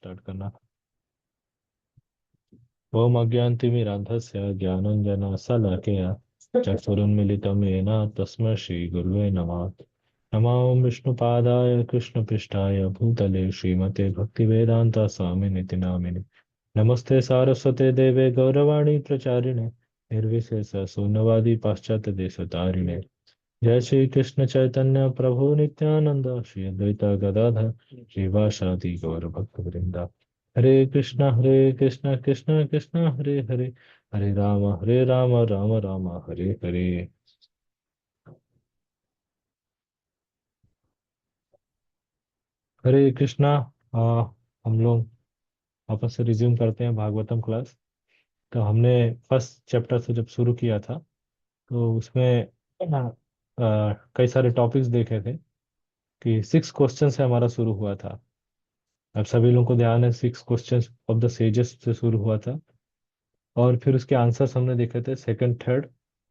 Start करना। ओम अज्ञानतिमिरान्धस्य ज्ञानाञ्जनशलाकया चक्षुरुन्मीलितं येन तस्मै श्रीगुरुवे नमः। नमो विष्णुपादाय कृष्णपृष्ठाय भूतले श्रीमते भक्तिवेदान्त स्वामिनिति नामिने। नमस्ते सारस्वते देवे गौरवाणी प्रचारिणे निर्विशेष शून्यवादी पाश्चात्य देशतारिणे। जय श्री कृष्ण चैतन्य प्रभु नित्यानंद श्री अद्वैत गदाधर श्रीवासादि गौर भक्त वृंदा। हरे कृष्ण कृष्ण कृष्ण हरे हरे, हरे राम राम राम हरे हरे। हरे कृष्णा। हम लोग वापस से रिज्यूम करते हैं भागवतम क्लास। तो हमने फर्स्ट चैप्टर से जब शुरू किया था तो उसमें कई सारे टॉपिक्स देखे थे कि 6 क्वेश्चन से हमारा शुरू हुआ था। अब सभी लोगों को ध्यान है 6 क्वेश्चंस ऑफ द सेजेस से शुरू हुआ था। और फिर उसके आंसर्स हमने देखे थे सेकंड थर्ड,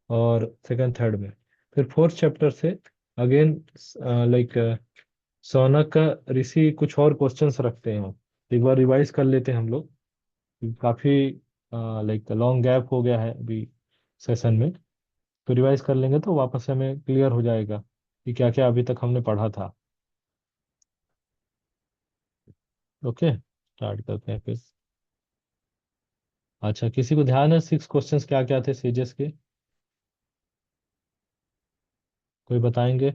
और सेकंड थर्ड में फिर फोर्थ चैप्टर से अगेन लाइक सौनक का ऋषि कुछ और क्वेश्चंस रखते हैं। एक बार रिवाइज कर लेते हैं हम लोग। काफी लाइक लॉन्ग गैप हो गया है अभी सेशन में। तो रिवाइज कर लेंगे तो वापस से हमें क्लियर हो जाएगा कि क्या क्या अभी तक हमने पढ़ा था। ओके, स्टार्ट करते हैं फिर। अच्छा, किसी को ध्यान है 6 क्वेश्चंस क्या क्या थे सेजेस के? कोई बताएंगे?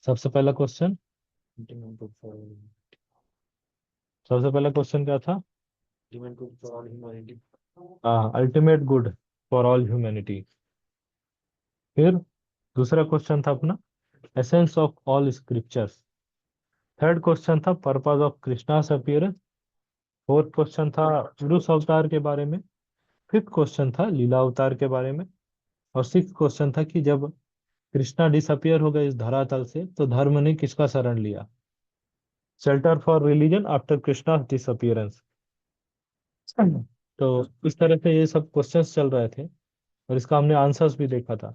सबसे पहला क्वेश्चन, सबसे पहला क्वेश्चन क्या था? Ultimate good for all humanity. फिर दूसरा क्वेश्चन था अपना essence of all scriptures. Third question था purpose of Krishna's appearance. Fourth question था पुरुष अवतार के बारे में। फिफ्थ क्वेश्चन था लीला अवतार के बारे में। और सिक्स क्वेश्चन था कि जब कृष्णा डिसअपियर हो गए इस धरातल से तो धर्म ने किसका शरण लिया? Shelter for religion after Krishna disappearance. तो इस तरह से ये सब क्वेश्चंस चल रहे थे और इसका हमने आंसर्स भी देखा था।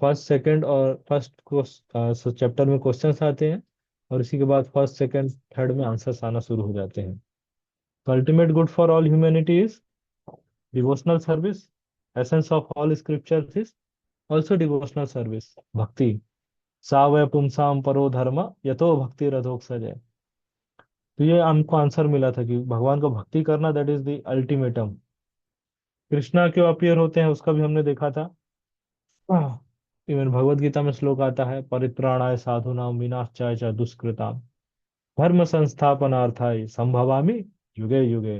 फर्स्ट सेकंड और फर्स्ट चैप्टर में क्वेश्चंस आते हैं और इसी के बाद फर्स्ट सेकंड थर्ड में आंसर्स आना शुरू हो जाते हैं। तो ultimate good for all humanity is devotional service. Essence of all scriptures is also devotional service, भक्ति। सा वै पुंसाम परो धर्म यतो भक्ति रथोत्सजय। तो ये हमको आंसर मिला था कि भगवान को भक्ति करना that is the ultimatum. Krishna क्यों अपीयर होते हैं उसका भी हमने देखा था। इवन भगवत गीता में श्लोक आता है परित्राणाय साधूनां विनाशाय च दुष्कृताम् धर्म संस्थापनार्थाय संभवामि युगे युगे।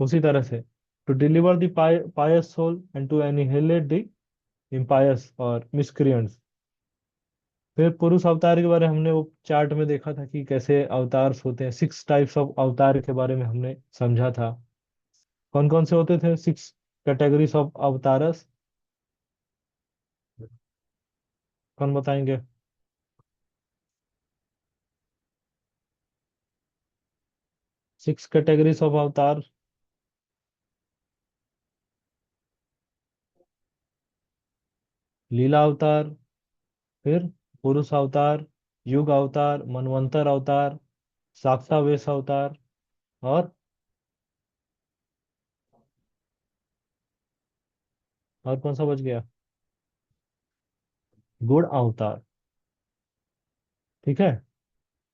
उसी तरह से to deliver the pious soul and to annihilate the impious और मिसक्रिएंट्स। फिर पुरुष अवतार के बारे में हमने वो चार्ट में देखा था कि कैसे अवतार होते हैं। 6 टाइप्स ऑफ अवतार के बारे में हमने समझा था। कौन कौन से होते थे 6 कैटेगरीज ऑफ अवतारस? कौन बताएंगे? 6 कैटेगरीज ऑफ अवतार। लीला अवतार, फिर पुरुष अवतार, युग अवतार, मनवंतर अवतार, साक्तावेश अवतार, और कौन सा बच गया? गुण अवतार। ठीक है।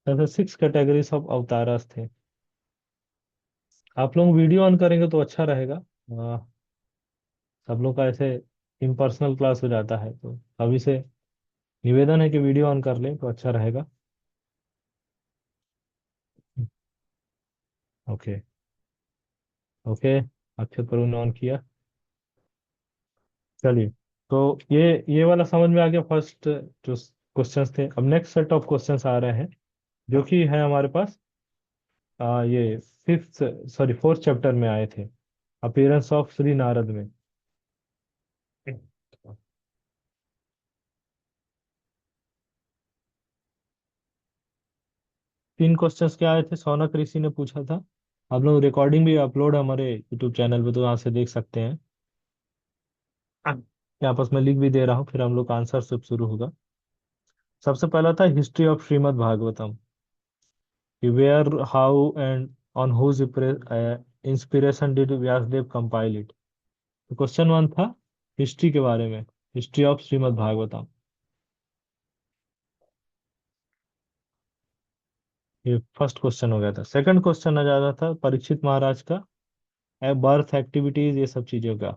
ऐसे 6 कैटेगरीज ऑफ अवतारस थे। आप लोग वीडियो ऑन करेंगे तो अच्छा रहेगा। सब लोग का ऐसे इम्पर्सनल क्लास हो जाता है तो अभी से निवेदन है कि वीडियो ऑन कर लें तो अच्छा रहेगा। ओके। ओके, अक्षत पर उन्होंने ऑन किया। चलिए, तो ये वाला समझ में आ गया फर्स्ट जो क्वेश्चंस थे। अब नेक्स्ट सेट ऑफ क्वेश्चंस आ रहे हैं जो कि है हमारे पास ये फिफ्थ सॉरी फोर्थ चैप्टर में आए थे, अपीयरेंस ऑफ श्री नारद में। 3 क्वेश्चंस क्या आए थे सौनक ऋषि ने पूछा था। आप लोग रिकॉर्डिंग भी अपलोड है हमारे यूट्यूब चैनल पे तो वहां से देख सकते हैं। मैं आपस में लिख भी दे रहा हूँ फिर हम लोग का आंसर सब शुरू होगा। सबसे पहला था हिस्ट्री ऑफ श्रीमद् भागवतम, कि where, how and on whose inspiration did Vyasadeva compile it. तो क्वेश्चन वन था हिस्ट्री के बारे में, हिस्ट्री ऑफ श्रीमद् भागवतम। ये फर्स्ट क्वेश्चन हो गया था। सेकंड क्वेश्चन आ जाता था परीक्षित महाराज का बर्थ, एक्टिविटीज, ये सब चीजों का।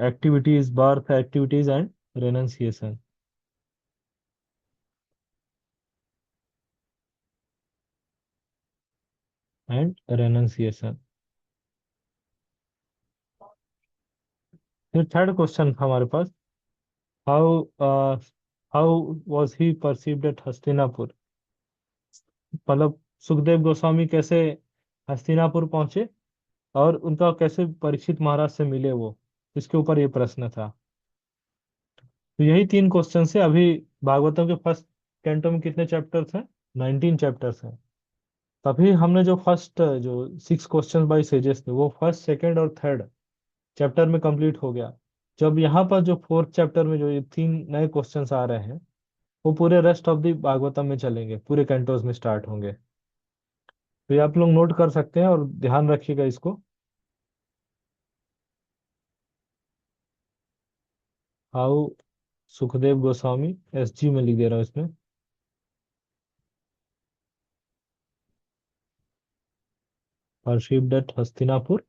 Activities, birth, activities and renunciation. And renunciation. फिर थर्ड क्वेश्चन था हमारे पास, how how was he perceived at Hastinapur. मतलब सुखदेव गोस्वामी कैसे हस्तिनापुर पहुंचे और उनका कैसे परीक्षित महाराज से मिले वो, इसके ऊपर ये प्रश्न था। तो यही तीन क्वेश्चन से अभी। भागवतम के फर्स्ट कैंटो में कितने चैप्टर्स हैं? 19 चैप्टर्स हैं। तभी हमने जो फर्स्ट जो 6 क्वेश्चन बाई सेजेस थे वो फर्स्ट, सेकंड और थर्ड चैप्टर में कंप्लीट हो गया। जब यहाँ पर जो फोर्थ चैप्टर में जो ये तीन नए क्वेश्चंस आ रहे हैं वो पूरे रेस्ट ऑफ द भागवतम में चलेंगे, पूरे कैंटोस में स्टार्ट होंगे। तो ये आप लोग नोट कर सकते हैं और ध्यान रखिएगा इसको। हाउ सुखदेव गोस्वामी, SG में लिख दे रहा हूँ इसमें, परसिव्ड एट हस्तिनापुर,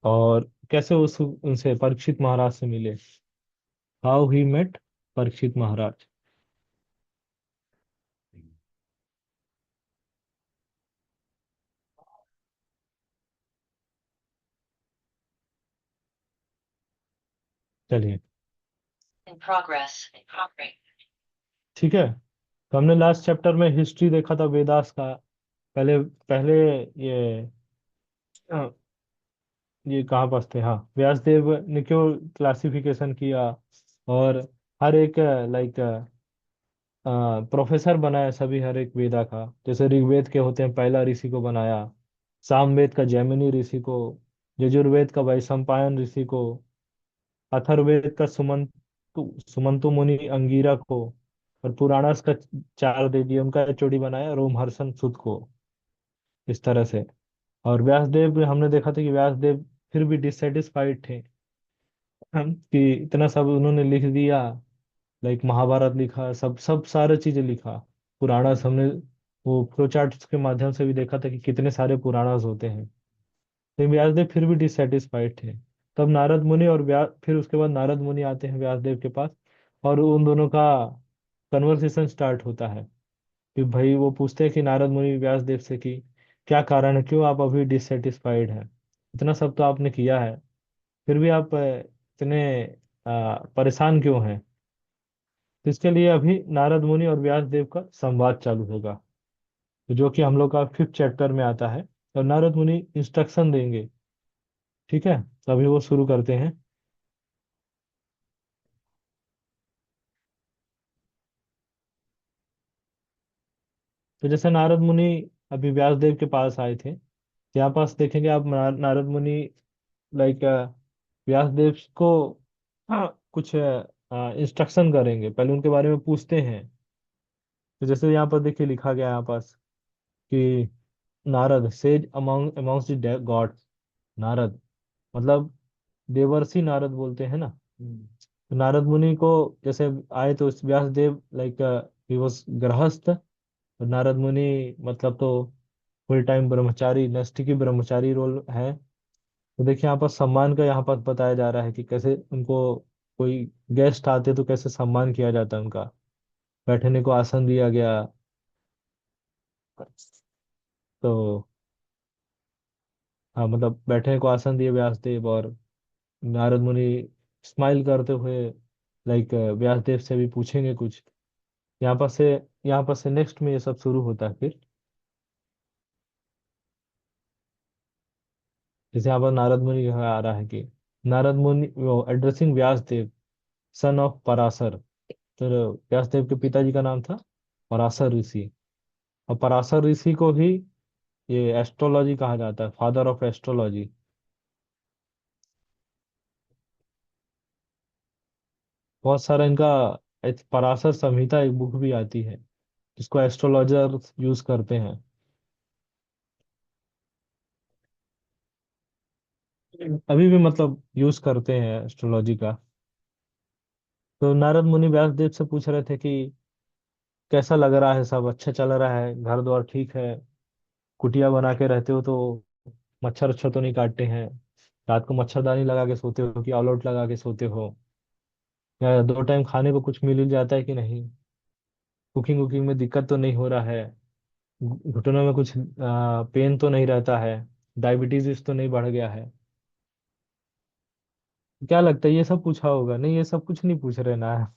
और कैसे उस उनसे परीक्षित महाराज से मिले, हाउ ही मेट परीक्षित महाराज। चलिए, ठीक है। तो हमने लास्ट चैप्टर में हिस्ट्री देखा था वेदास का। पहले पहले ये ये कहाँ पास थे, हाँ, व्यासदेव ने क्यों क्लासिफिकेशन किया, और हर एक लाइक प्रोफेसर बनाया सभी, हर एक वेदा का। जैसे ऋग्वेद के होते हैं, पहला ऋषि को बनाया, सामवेद का जैमिनी ऋषि को, यजुर्वेद का वैशंपायन ऋषि को, अथर्ववेद का सुमंतु मुनि अंगीरा को, और पुराणास का चार देवी उनका एचओडी बनाया रोमहर्षण सुद को, इस तरह से। और व्यासदेव भी हमने देखा था कि व्यासदेव फिर भी डिससेटिस्फाइड थे, कि इतना सब उन्होंने लिख दिया, लाइक महाभारत लिखा, सब सब सारे चीजें लिखा, पुराणास हमने वो फ्लो चार्ट्स के माध्यम से भी देखा था कि कितने सारे पुराणास होते हैं। लेकिन व्यासदेव फिर भी डिससेटिस्फाइड थे। तब नारद मुनि और फिर उसके बाद नारद मुनि आते हैं व्यासदेव के पास, और उन दोनों का कन्वर्सेशन स्टार्ट होता है। कि भाई वो पूछते हैं कि नारद मुनि व्यासदेव से कि क्या कारण है, क्यों आप अभी डिससेटिस्फाइड हैं, इतना सब तो आपने किया है, फिर भी आप इतने परेशान क्यों हैं। तो इसके लिए अभी नारद मुनि और व्यासदेव का संवाद चालू होगा, तो जो कि हम लोग का फिफ्थ चैप्टर में आता है। और नारद मुनि इंस्ट्रक्शन देंगे, ठीक है। तो अभी वो शुरू करते हैं। तो जैसे नारद मुनि अभी व्यासदेव के पास आए थे, यहाँ पास देखेंगे आप, नारद मुनि लाइक व्यासदेव को, हाँ, कुछ इंस्ट्रक्शन करेंगे, पहले उनके बारे में पूछते हैं। तो जैसे यहाँ पर देखिए लिखा गया है यहाँ पास कि Narad says amongst the gods. Narad मतलब देवर्षि नारद बोलते हैं ना। तो नारद मुनि को जैसे आए तो व्यासदेव लाइक ही वॉज गृहस्थ, और नारद मुनि मतलब तो फुल टाइम ब्रह्मचारी, नैष्ठिकी ब्रह्मचारी रोल है। तो देखिए यहाँ पर सम्मान का यहाँ पर बताया जा रहा है कि कैसे उनको कोई गेस्ट आते तो कैसे सम्मान किया जाता है उनका, बैठने को आसन दिया गया। तो हाँ, मतलब बैठने को आसन दिए व्यासदेव, और नारद मुनि स्माइल करते हुए लाइक व्यासदेव से भी पूछेंगे कुछ। यहाँ पर से यहाँ पर से नेक्स्ट में ये सब शुरू होता है फिर। जैसे यहाँ पर नारद मुनि यहाँ आ रहा है कि नारद मुनि वो addressing Vyasadeva, son of Parashara. तो व्यासदेव के पिताजी का नाम था पराशर ऋषि। और पराशर ऋषि को ही ये एस्ट्रोलॉजी कहा जाता है, फादर ऑफ एस्ट्रोलॉजी। बहुत सारा इनका पराशर संहिता एक बुक भी आती है जिसको एस्ट्रोलॉजर यूज करते हैं। अभी भी मतलब यूज करते हैं एस्ट्रोलॉजी का। तो नारद मुनि व्यास देव से पूछ रहे थे कि कैसा लग रहा है, सब अच्छा चल रहा है, घर द्वार ठीक है, कुटिया बना के रहते हो तो मच्छर अच्छा तो नहीं काटते हैं, रात को मच्छरदानी लगा के सोते हो कि ऑल आउट लगा के सोते हो, या 2 टाइम खाने को कुछ मिल जाता है कि नहीं, कुकिंग वुकिंग में दिक्कत तो नहीं हो रहा है, घुटनों में कुछ पेन तो नहीं रहता है, डायबिटीज तो नहीं बढ़ गया है। क्या लगता है ये सब पूछा होगा? नहीं, ये सब कुछ नहीं पूछ रहे ना।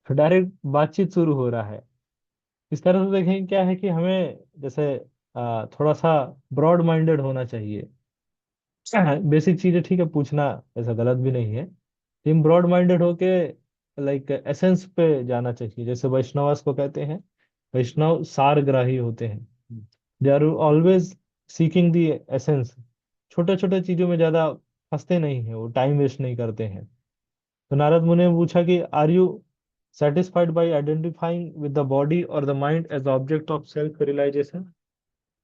डायरेक्ट बातचीत शुरू हो रहा है। इस तरह से देखें क्या है कि हमें जैसे थोड़ा सा ब्रॉड माइंडेड होना चाहिए। बेसिक चीजें ठीक है पूछना, ऐसा गलत भी नहीं है, लेकिन ब्रॉड माइंडेड होके लाइक एसेंस पे जाना चाहिए। जैसे वैष्णवास को कहते हैं, वैष्णव सारग्राही होते हैं। They are always seeking the essence. छोटे छोटे चीजों में ज्यादा फंसते नहीं है, वो टाइम वेस्ट नहीं करते हैं। तो नारद मुनि ने पूछा कि are you satisfied by identifying with the body और the mind as object of self realisation.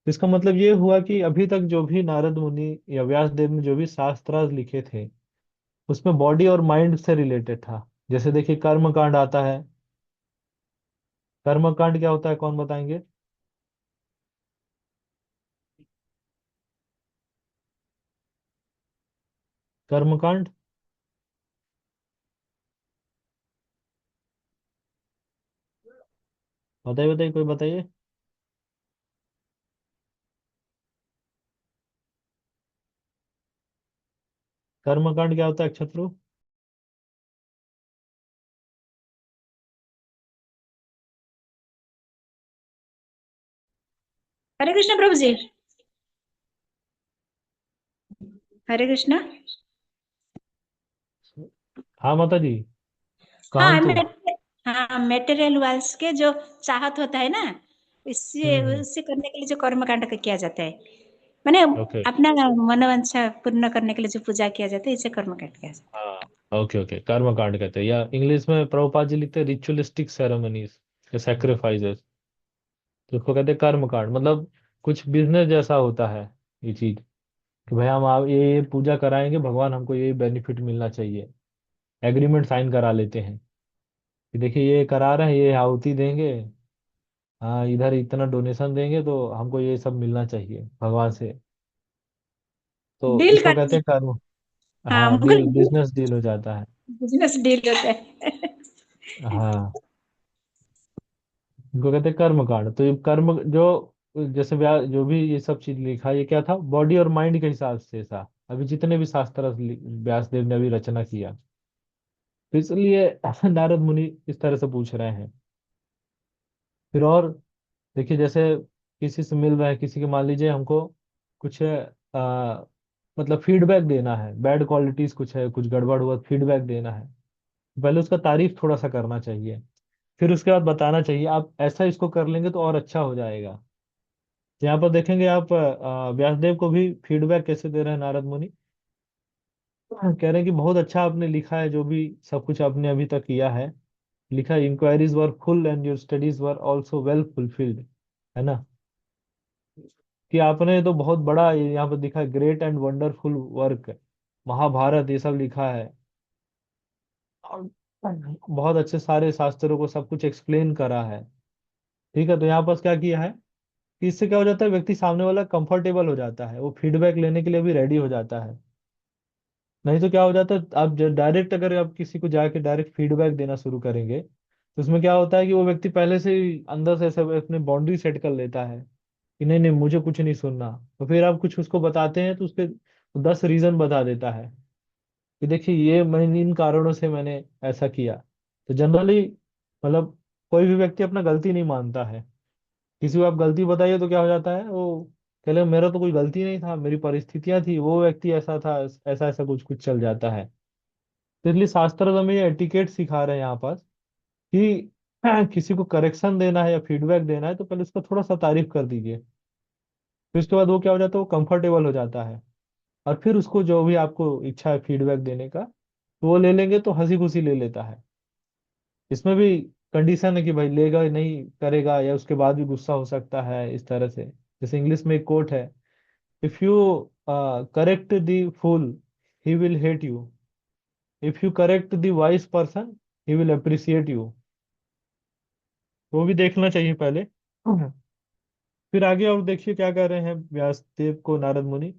इसका मतलब ये हुआ कि अभी तक जो भी नारद मुनि या व्यास देव ने जो भी शास्त्रार्थ लिखे थे उसमें बॉडी और माइंड से रिलेटेड था। जैसे देखिए कर्म कांड आता है। कर्म कांड क्या होता है, कौन बताएंगे? कर्म कांड बताइए बताइए, कोई बताइए। कर्म कांड क्या होता है अक्षत्रु? हरे कृष्ण प्रभु जी। हरे कृष्ण। हाँ माता जी, हाँ कहंतु। हाँ, मेटेरियल वर्ल्ड के जो चाहत होता है ना, इससे हम्म। उससे करने के लिए जो कर्म कांड किया जाता है, मैंने ओके। अपना मनोवांछा पूर्ण करने के लिए जो पूजा किया जाता है, इसे कर्म कांड किया जाता हाँ ओके ओके, कर्म कांड कहते हैं, या इंग्लिश में प्रभुपाद जी लिखते हैं रिचुअलिस्टिक सेरेमनीज या सैक्रिफाइसेस। तो उसको कहते हैं कर्म कांड। मतलब कुछ बिजनेस जैसा होता है ये चीज, कि भाई हम आप ये पूजा कराएंगे, भगवान हमको ये बेनिफिट मिलना चाहिए। एग्रीमेंट साइन करा लेते हैं कि देखिए ये करा रहे हैं, ये आहुति देंगे, हाँ इधर इतना डोनेशन देंगे तो हमको ये सब मिलना चाहिए भगवान से। तो है। डील इसको कहते करते हैं कर्म। हैं। हाँ, हाँ, हमको डील, बिजनेस डील हो जाता है। बिजनेस डील होता है। हाँ, इनको कहते हैं कर्म कांड। तो ये कर्म जो जैसे जो भी ये सब चीज लिखा, ये क्या था, बॉडी और माइंड के हिसाब से था। अभी जितने भी शास्त्र व्यास देव ने अभी रचना किया, तो इसलिए नारद मुनि इस तरह से पूछ रहे हैं। फिर और देखिए, जैसे किसी से मिल रहा है, किसी के मान लीजिए हमको कुछ मतलब फीडबैक देना है, बैड क्वालिटीज कुछ है, कुछ गड़बड़ हुआ, फीडबैक देना है, पहले उसका तारीफ थोड़ा सा करना चाहिए। फिर उसके बाद बताना चाहिए आप ऐसा इसको कर लेंगे तो और अच्छा हो जाएगा। तो यहाँ पर देखेंगे आप व्यासदेव को भी फीडबैक कैसे दे रहे हैं नारद मुनि। कह रहे हैं कि बहुत अच्छा आपने लिखा है, जो भी सब कुछ आपने अभी तक किया है, लिखा, inquiries were full and your studies were also well fulfilled, है ना। कि आपने तो बहुत बड़ा यहाँ पर दिखा है, great and wonderful work, Mahabharata ये सब लिखा है, और बहुत अच्छे सारे शास्त्रों को सब कुछ एक्सप्लेन करा है। ठीक है, तो यहाँ पर क्या किया है कि इससे क्या हो जाता है, व्यक्ति सामने वाला कंफर्टेबल हो जाता है, वो फीडबैक लेने के लिए भी रेडी हो जाता है। नहीं तो क्या हो जाता है, आप डायरेक्ट अगर आप किसी को जाके डायरेक्ट फीडबैक देना शुरू करेंगे तो उसमें क्या होता है कि वो व्यक्ति पहले से ही अंदर से ऐसे अपने बाउंड्री सेट कर लेता है कि नहीं नहीं मुझे कुछ नहीं सुनना। तो फिर आप कुछ उसको बताते हैं तो उसके 10 रीजन बता देता है कि देखिए ये मैं इन कारणों से मैंने ऐसा किया। तो जनरली मतलब कोई भी व्यक्ति अपना गलती नहीं मानता है। किसी को आप गलती बताइए तो क्या हो जाता है, वो कह ले मेरा तो कोई गलती नहीं था, मेरी परिस्थितियां थी, वो व्यक्ति ऐसा था, ऐसा ऐसा कुछ कुछ चल जाता है। तो इसलिए शास्त्र हमें ये एटिकेट सिखा रहे हैं यहाँ पर कि किसी को करेक्शन देना है या फीडबैक देना है तो पहले उसका थोड़ा सा तारीफ कर दीजिए। फिर उसके बाद वो क्या हो जाता है, वो कंफर्टेबल हो जाता है। और फिर उसको जो भी आपको इच्छा है फीडबैक देने का, तो वो ले लेंगे, तो हंसी खुशी ले लेता है। इसमें भी कंडीशन है कि भाई लेगा नहीं करेगा, या उसके बाद भी गुस्सा हो सकता है इस तरह से। जैसे इंग्लिश में एक कोट है, if you correct the fool he will hate you, if you correct the wise person he will appreciate you. वो भी देखना चाहिए पहले। फिर आगे और देखिए क्या कर रहे हैं व्यास देव को नारद मुनि।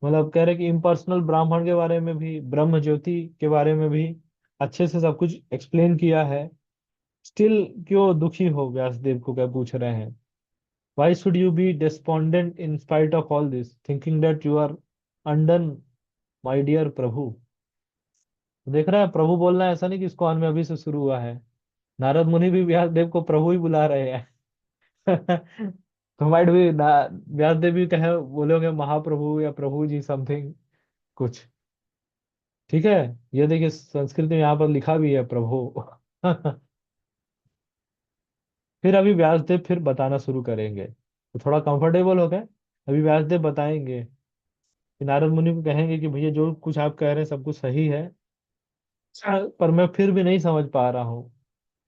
मतलब कह रहे हैं कि इम्पर्सनल ब्राह्मण के बारे में भी, ब्रह्म ज्योति के बारे में भी अच्छे से सब कुछ एक्सप्लेन किया है। स्टिल क्यों दुखी हो, व्यासदेव को क्या पूछ रहे हैं। Why should you be despondent in spite of all this, thinking that you are undone my dear Prabhu. देख रहा है, प्रभु बोलना है, ऐसा नहीं कि इसको में अभी से शुरू हुआ है। नारद मुनि भी व्यासदेव को प्रभु ही बुला रहे हैं। तो माइट भी व्यासदेव भी कहे, बोले होंगे महाप्रभु या प्रभु जी समथिंग कुछ। ठीक है। ये देखिए संस्कृत में यहाँ पर लिखा भी है प्रभु। फिर अभी व्यासदेव फिर बताना शुरू करेंगे, तो थोड़ा कंफर्टेबल हो गए। अभी व्यासदेव बताएंगे कि नारद मुनि को कहेंगे कि भैया जो कुछ आप कह रहे हैं सब कुछ सही है, पर मैं फिर भी नहीं समझ पा रहा हूँ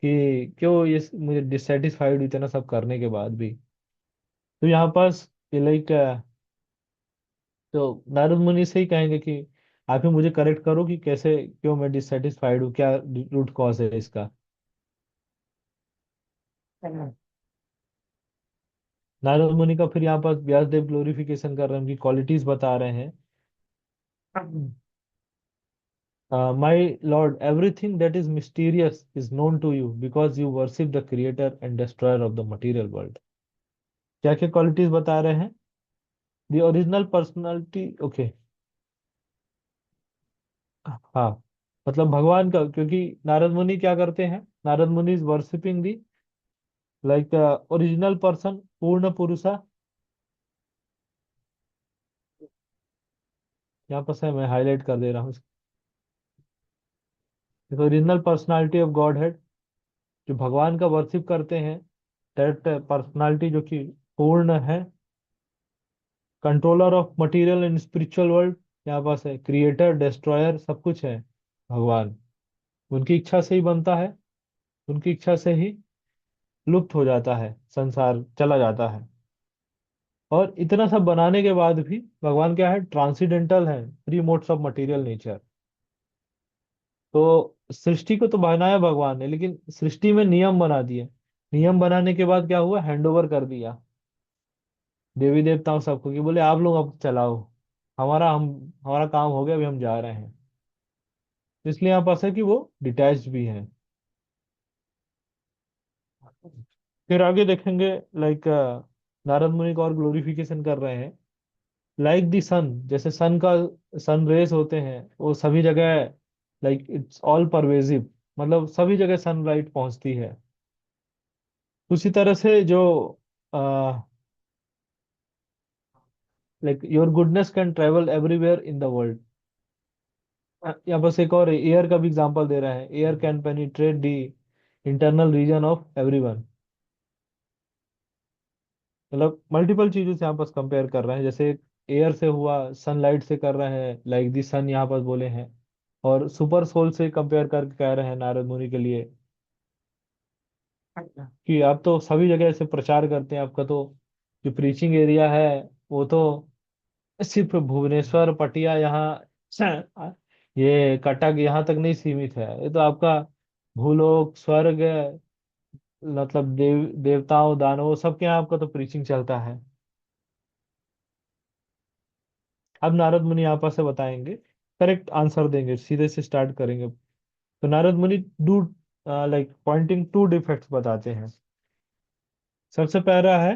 कि क्यों ये मुझे डिससेटिस्फाइड इतना सब करने के बाद भी। तो यहाँ पास ये लाइक, तो नारद मुनि से ही कहेंगे कि आप ही मुझे करेक्ट करो कि कैसे, क्यों मैं डिससेटिस्फाइड हूँ, क्या रूट कॉज है इसका। नारद मुनि का फिर यहाँ पर व्यासदेव ग्लोरिफिकेशन कर रहे हैं, उनकी क्वालिटीज बता रहे हैं। My lord, everything that is mysterious is known to you because you worship the creator and destroyer of the material world. क्या क्या क्वालिटीज बता रहे हैं। The original personality, okay. हाँ, मतलब भगवान का, क्योंकि नारद मुनि क्या करते हैं, नारद मुनि is worshipping the like original person, पूर्ण पुरुषा। यहाँ पर से मैं हाईलाइट कर दे रहा हूँ, original personality of God head, जो भगवान का वर्शिप करते हैं। दैट पर्सनालिटी जो कि पूर्ण है, controller of material and spiritual world. यहाँ पास है क्रिएटर डिस्ट्रॉयर, सब कुछ है भगवान। उनकी इच्छा से ही बनता है, उनकी इच्छा से ही लुप्त हो जाता है, संसार चला जाता है। और इतना सब बनाने के बाद भी भगवान क्या है, ट्रांसीडेंटल है, free modes of material nature. तो सृष्टि को तो बनाया भगवान ने, लेकिन सृष्टि में नियम बना दिए। नियम बनाने के बाद क्या हुआ, हैंड ओवर कर दिया देवी देवताओं सबको, कि बोले आप लोग अब चलाओ, हमारा काम हो गया, अभी हम जा रहे हैं। तो इसलिए यहाँ पास है कि वो डिटैच्ड भी है। फिर आगे देखेंगे लाइक, नारद मुनि का और ग्लोरिफिकेशन कर रहे हैं। लाइक द सन, जैसे सन का, सन रेज होते हैं वो सभी जगह, लाइक इट्स ऑल परवेजिव, मतलब सभी जगह सनलाइट पहुंचती है। उसी तरह से जो like your goodness can travel everywhere in the world. यहाँ बस एक और एयर का भी एग्जांपल दे रहा है, air can penetrate the internal region of everyone. मतलब मल्टीपल चीजों से यहाँ पर कंपेयर कर रहे हैं, जैसे एयर से हुआ, सनलाइट से कर रहे हैं, लाइक दी सन यहाँ पर बोले हैं। और सुपर सोल से कंपेयर करके कह रहे हैं नारद मुनि के लिए, कि आप तो सभी जगह से प्रचार करते हैं, आपका तो जो प्रीचिंग एरिया है वो तो सिर्फ भुवनेश्वर पटिया यहाँ, ये कटक यहाँ तक नहीं सीमित है, ये तो आपका भूलोक स्वर्ग, मतलब देवताओं दानवों सबके यहाँ आपका तो प्रीचिंग चलता है। अब नारद मुनि यहाँ पर से बताएंगे, करेक्ट आंसर देंगे, सीधे से स्टार्ट करेंगे। तो Narada Muni do like pointing two defects बताते हैं। सबसे पहला है,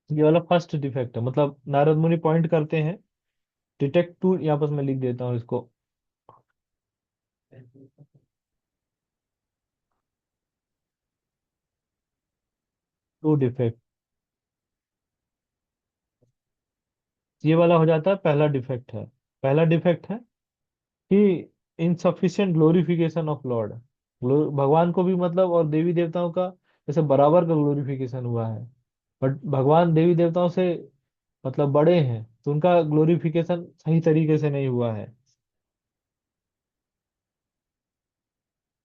ये वाला फर्स्ट डिफेक्ट है, मतलब नारद मुनि पॉइंट करते हैं। डिटेक्ट टू, यहाँ पर मैं लिख देता हूँ इसको। Two defect. ये वाला हो जाता है पहला डिफेक्ट है। पहला डिफेक्ट है कि इनसफिशिएंट ग्लोरिफिकेशन ऑफ लॉर्ड। भगवान को भी मतलब और देवी देवताओं का जैसे बराबर का ग्लोरिफिकेशन हुआ है, बट भगवान देवी देवताओं से मतलब बड़े हैं, तो उनका ग्लोरिफिकेशन सही तरीके से नहीं हुआ है।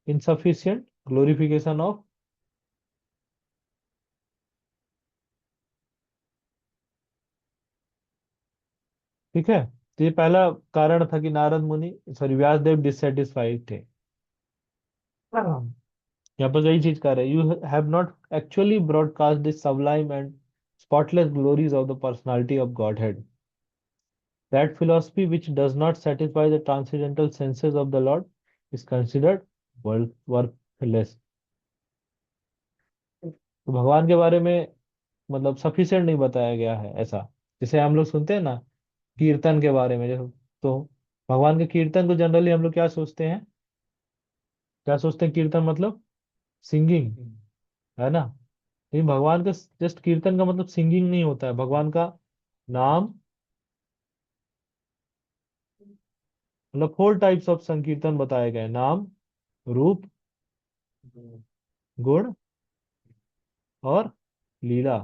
इनसफिशिएंट ग्लोरिफिकेशन ऑफ, ठीक है। तो ये पहला कारण था कि नारद मुनि, सॉरी, व्यास देव डिससेटिस्फाइड थे। यहाँ पर यही चीज कर रहे हैं, you have not actually broadcast this sublime and spotless glories of the personality of Godhead. That philosophy which does not satisfy the transcendental senses of the Lord is considered worthless. तो भगवान के बारे में मतलब सफिशिएंट नहीं बताया गया है ऐसा। जैसे हम लोग सुनते हैं ना कीर्तन के बारे में, जैसे तो भगवान के कीर्तन को जनरली हम लोग क्या सोचते हैं, क्या सोचते हैं कीर्तन मतलब सिंगिंग, है ना। लेकिन भगवान का जस्ट कीर्तन का मतलब सिंगिंग नहीं होता है। भगवान का नाम मतलब 4 टाइप्स ऑफ संकीर्तन बताए गए, नाम, रूप, गुण और लीला।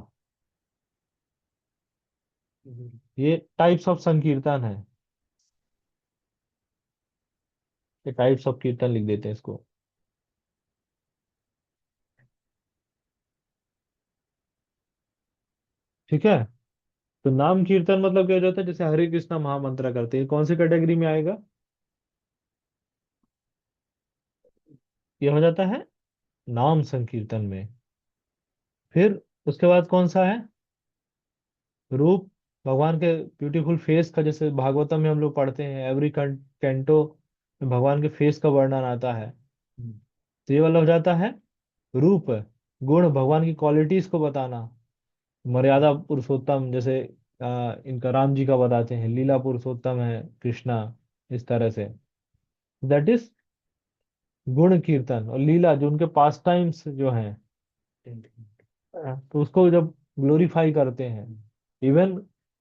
ये टाइप्स ऑफ संकीर्तन है। ये टाइप्स ऑफ कीर्तन लिख देते हैं इसको, ठीक है। तो नाम कीर्तन मतलब क्या हो जाता है, जैसे हरे कृष्णा महामंत्र करते हैं, कौन सी कैटेगरी में आएगा, ये हो जाता है नाम संकीर्तन में। फिर उसके बाद कौन सा है, रूप, भगवान के ब्यूटीफुल फेस का, जैसे भागवतम में हम लोग पढ़ते हैं एवरी कैंटो में भगवान के फेस का वर्णन आता है। तो ये वाला हो जाता है रूप। गुण, भगवान की क्वालिटीज को बताना, मर्यादा पुरुषोत्तम, जैसे इनका राम जी का बताते हैं, लीला पुरुषोत्तम है कृष्णा, इस तरह से, दैट इज गुण कीर्तन। और लीला जो उनके पास टाइम्स जो हैं, तो उसको जब ग्लोरीफाई करते हैं। इवन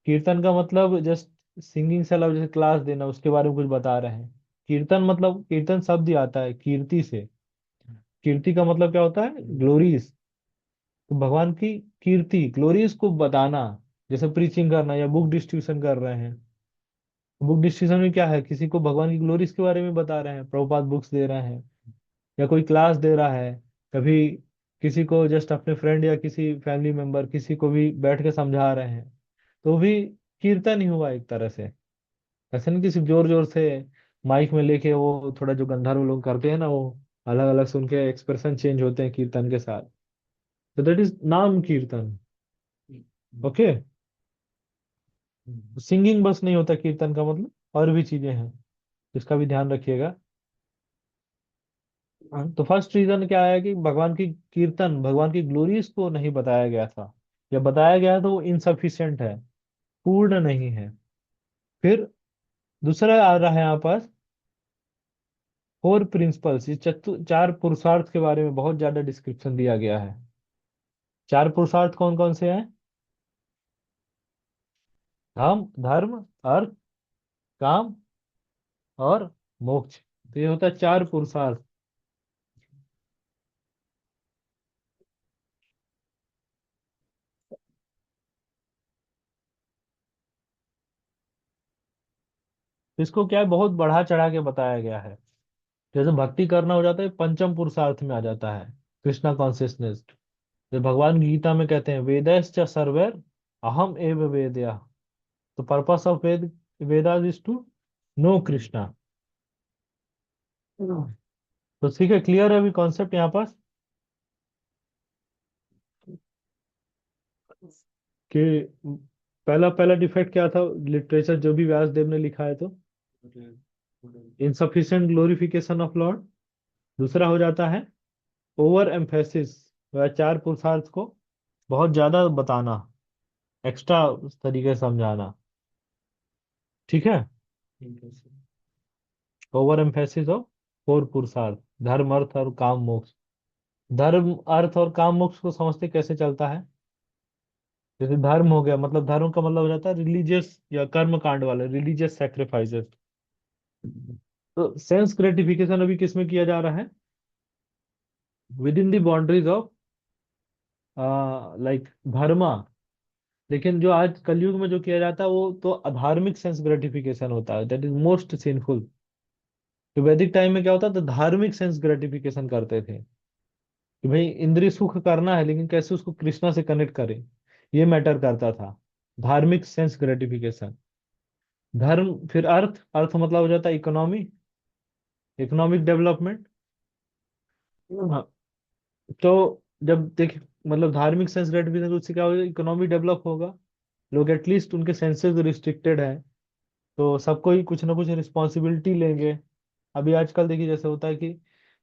कीर्तन का मतलब जस्ट सिंगिंग से अलावा जैसे क्लास देना, उसके बारे में कुछ बता रहे हैं। कीर्तन मतलब, कीर्तन शब्द ही आता है कीर्ति से। कीर्ति का मतलब क्या होता है, ग्लोरीज। तो भगवान की कीर्ति, ग्लोरीज को बताना, जैसे प्रीचिंग करना या बुक डिस्ट्रीब्यूशन कर रहे हैं। बुक डिस्ट्रीब्यूशन में क्या है, किसी को भगवान की ग्लोरीज के बारे में बता रहे हैं, प्रभुपाद बुक्स दे रहे हैं, या कोई क्लास दे रहा है, कभी किसी को जस्ट अपने फ्रेंड या किसी फैमिली मेंबर किसी को भी बैठ के समझा रहे हैं, तो भी कीर्तन ही हुआ एक तरह से। ऐसे नहीं कि सिर्फ जोर जोर से माइक में लेके वो थोड़ा जो गंधर्व लोग करते हैं ना, वो अलग अलग सुन के एक्सप्रेशन चेंज होते हैं कीर्तन के साथ। तो दैट इज नाम कीर्तन। ओके। सिंगिंग बस नहीं होता कीर्तन का मतलब, और भी चीजें हैं, इसका भी ध्यान रखिएगा। हाँ, तो फर्स्ट रीजन क्या है कि भगवान की कीर्तन, भगवान की ग्लोरीज को नहीं बताया गया था, या बताया गया है तो वो इनसफिशिएंट है, पूर्ण नहीं है। फिर दूसरा आ रहा है यहाँ पर 4 प्रिंसिपल्स। इस 4 पुरुषार्थ के बारे में बहुत ज्यादा डिस्क्रिप्शन दिया गया है। 4 पुरुषार्थ कौन कौन से हैं, धर्म, धर्म, अर्थ, काम और मोक्ष। तो ये होता है 4 पुरुषार्थ। इसको क्या है, बहुत बढ़ा चढ़ा के बताया गया है। जैसे भक्ति करना हो जाता है, पंचम पुरुषार्थ में आ जाता है, कृष्णा कॉन्शियसनेस। जो भगवान गीता में कहते हैं, वेदैश्च सर्वैर अहम एव वेद्या। तो purpose of Vedas is to know Krishna. तो ठीक है, क्लियर है अभी कॉन्सेप्ट यहाँ पास, कि पहला पहला डिफेक्ट क्या था, लिटरेचर जो भी व्यास देव ने लिखा है, तो इनसफिशिएंट ग्लोरिफिकेशन ऑफ लॉर्ड। दूसरा हो जाता है ओवर एम्फेसिस, वह 4 पुरुषार्थ को बहुत ज्यादा बताना, एक्स्ट्रा उस तरीके से समझाना, ठीक है। ओवर एम्फेसिस ऑफ 4 पुरुषार्थ, धर्म, अर्थ और काम, मोक्ष। धर्म, अर्थ और काम, मोक्ष को समझते कैसे चलता है, जैसे धर्म हो गया, मतलब धर्म का मतलब हो जाता है रिलीजियस या कर्म कांड वाले, रिलीजियस सेक्रीफाइसेस। तो सेंस ग्रेटिफिकेशन अभी किस में किया जा रहा है? Within the boundaries of like dharma. लेकिन जो आज कलयुग में जो किया जाता है वो तो अधार्मिक सेंस ग्रेटिफिकेशन होता है, दैट इज मोस्ट सिंफुल। तो वैदिक टाइम में क्या होता था, धार्मिक सेंस ग्रेटिफिकेशन करते थे कि भाई इंद्रिय सुख करना है लेकिन कैसे उसको कृष्णा से कनेक्ट करें, ये मैटर करता था। धार्मिक सेंस ग्रेटिफिकेशन। धर्म, फिर अर्थ, अर्थ मतलब हो जाता है इकोनॉमी, इकोनॉमिक डेवलपमेंट। हाँ। तो जब देख, मतलब धार्मिक सेंस ग्रेटिफिकेशन, उससे क्या होगा, इकोनॉमी डेवलप होगा, लोग एटलीस्ट उनके सेंसेस रिस्ट्रिक्टेड है, तो सबको ही कुछ ना कुछ रिस्पॉन्सिबिलिटी लेंगे। अभी आजकल देखिए जैसे होता है कि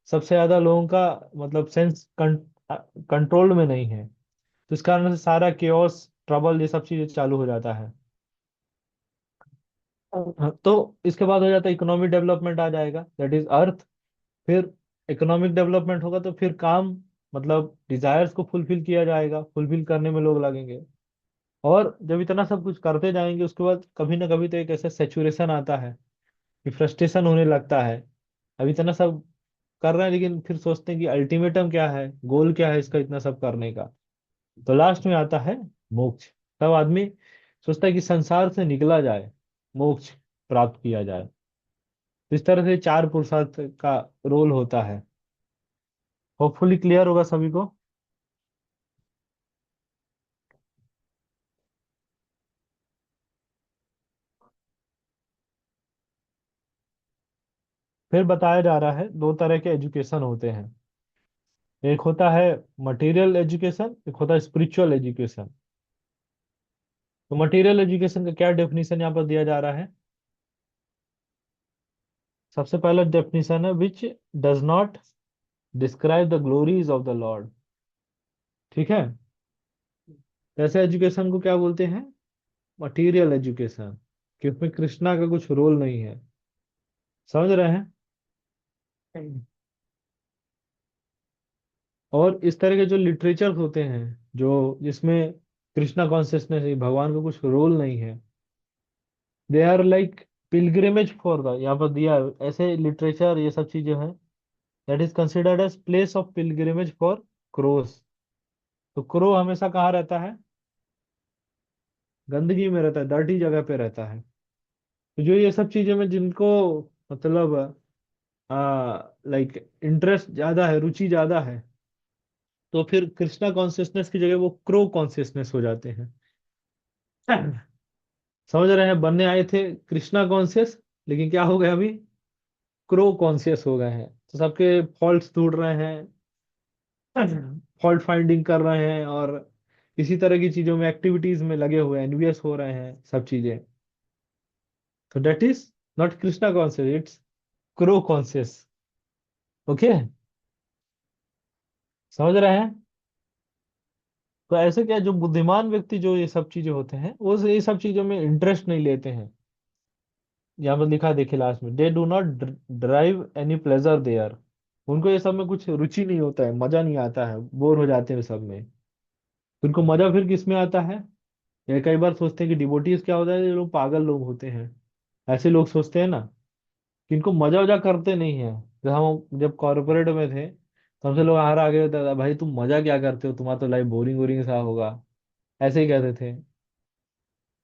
सबसे ज्यादा लोगों का मतलब सेंस कंट्रोल में नहीं है, तो इस कारण से सारा केओस, ट्रबल, ये सब चीजें चालू हो जाता है। हाँ, तो इसके बाद हो जाता है इकोनॉमिक डेवलपमेंट आ जाएगा, दैट इज अर्थ। फिर इकोनॉमिक डेवलपमेंट होगा तो फिर काम, मतलब डिजायर्स को फुलफिल किया जाएगा, फुलफिल करने में लोग लगेंगे। और जब इतना सब कुछ करते जाएंगे उसके बाद कभी ना कभी तो एक ऐसा सेचुरेशन आता है कि फ्रस्ट्रेशन होने लगता है। अब इतना सब कर रहे हैं लेकिन फिर सोचते हैं कि अल्टीमेटम क्या है, गोल क्या है इसका इतना सब करने का। तो लास्ट में आता है मोक्ष। तब आदमी सोचता है कि संसार से निकला जाए, मोक्ष प्राप्त किया जाए। तो इस तरह से चार पुरुषार्थ का रोल होता है। होपफुली क्लियर होगा सभी को। फिर बताया जा रहा है दो तरह के एजुकेशन होते हैं। एक होता है मटेरियल एजुकेशन, एक होता है स्पिरिचुअल एजुकेशन। तो मटेरियल एजुकेशन का क्या डेफिनेशन यहाँ पर दिया जा रहा है? सबसे पहला डेफिनेशन है which does not describe the glories of the lord. ठीक है। ऐसे एजुकेशन को क्या बोलते हैं? मटेरियल एजुकेशन, कि उसमें कृष्णा का कुछ रोल नहीं है। समझ रहे हैं? और इस तरह के जो लिटरेचर होते हैं, जो जिसमें कृष्णा कॉन्शियसनेस है, भगवान का कुछ रोल नहीं है, they are like pilgrimage for the, यहाँ पर दिया है, ऐसे लिटरेचर ये सब चीजें हैं, that is considered as place of pilgrimage for crows. तो क्रो हमेशा कहाँ रहता है? गंदगी में रहता है, डर्टी जगह पे रहता है। तो जो ये सब चीजें में जिनको मतलब लाइक इंटरेस्ट ज्यादा है, रुचि ज्यादा है, तो फिर कृष्णा कॉन्शियसनेस की जगह वो क्रो कॉन्शियसनेस हो जाते हैं। समझ रहे हैं? बनने आए थे कृष्णा कॉन्शियस, लेकिन क्या हो गया अभी? क्रो कॉन्शियस हो गए हैं, तो सबके फॉल्ट्स ढूंढ रहे हैं, फॉल्ट फाइंडिंग कर रहे हैं, और इसी तरह की चीजों में, एक्टिविटीज में लगे हुए हैं, एनवियस हो रहे हैं सब चीजें। तो that is not Krishna conscious, it's crow conscious. Okay, समझ रहे हैं? तो ऐसे क्या, जो बुद्धिमान व्यक्ति जो ये सब चीजें होते हैं वो ये सब चीजों में इंटरेस्ट नहीं लेते हैं। यहाँ पर लिखा है, देखिए लास्ट में, they do not drive any pleasure there. उनको ये सब में कुछ रुचि नहीं होता है, मजा नहीं आता है, बोर हो जाते हैं सब में। उनको मजा फिर किस में आता है? ये कई बार सोचते हैं कि डिवोटीज क्या होता है, ये लोग पागल लोग होते हैं, ऐसे लोग सोचते हैं ना, कि इनको मजा वजा करते नहीं है। जब हम जब कॉर्पोरेट में थे तो हमसे लोग हर आगे होता था, भाई तुम मजा क्या करते हो, तुम्हारा तो लाइफ बोरिंग बोरिंग सा होगा, ऐसे ही कहते थे।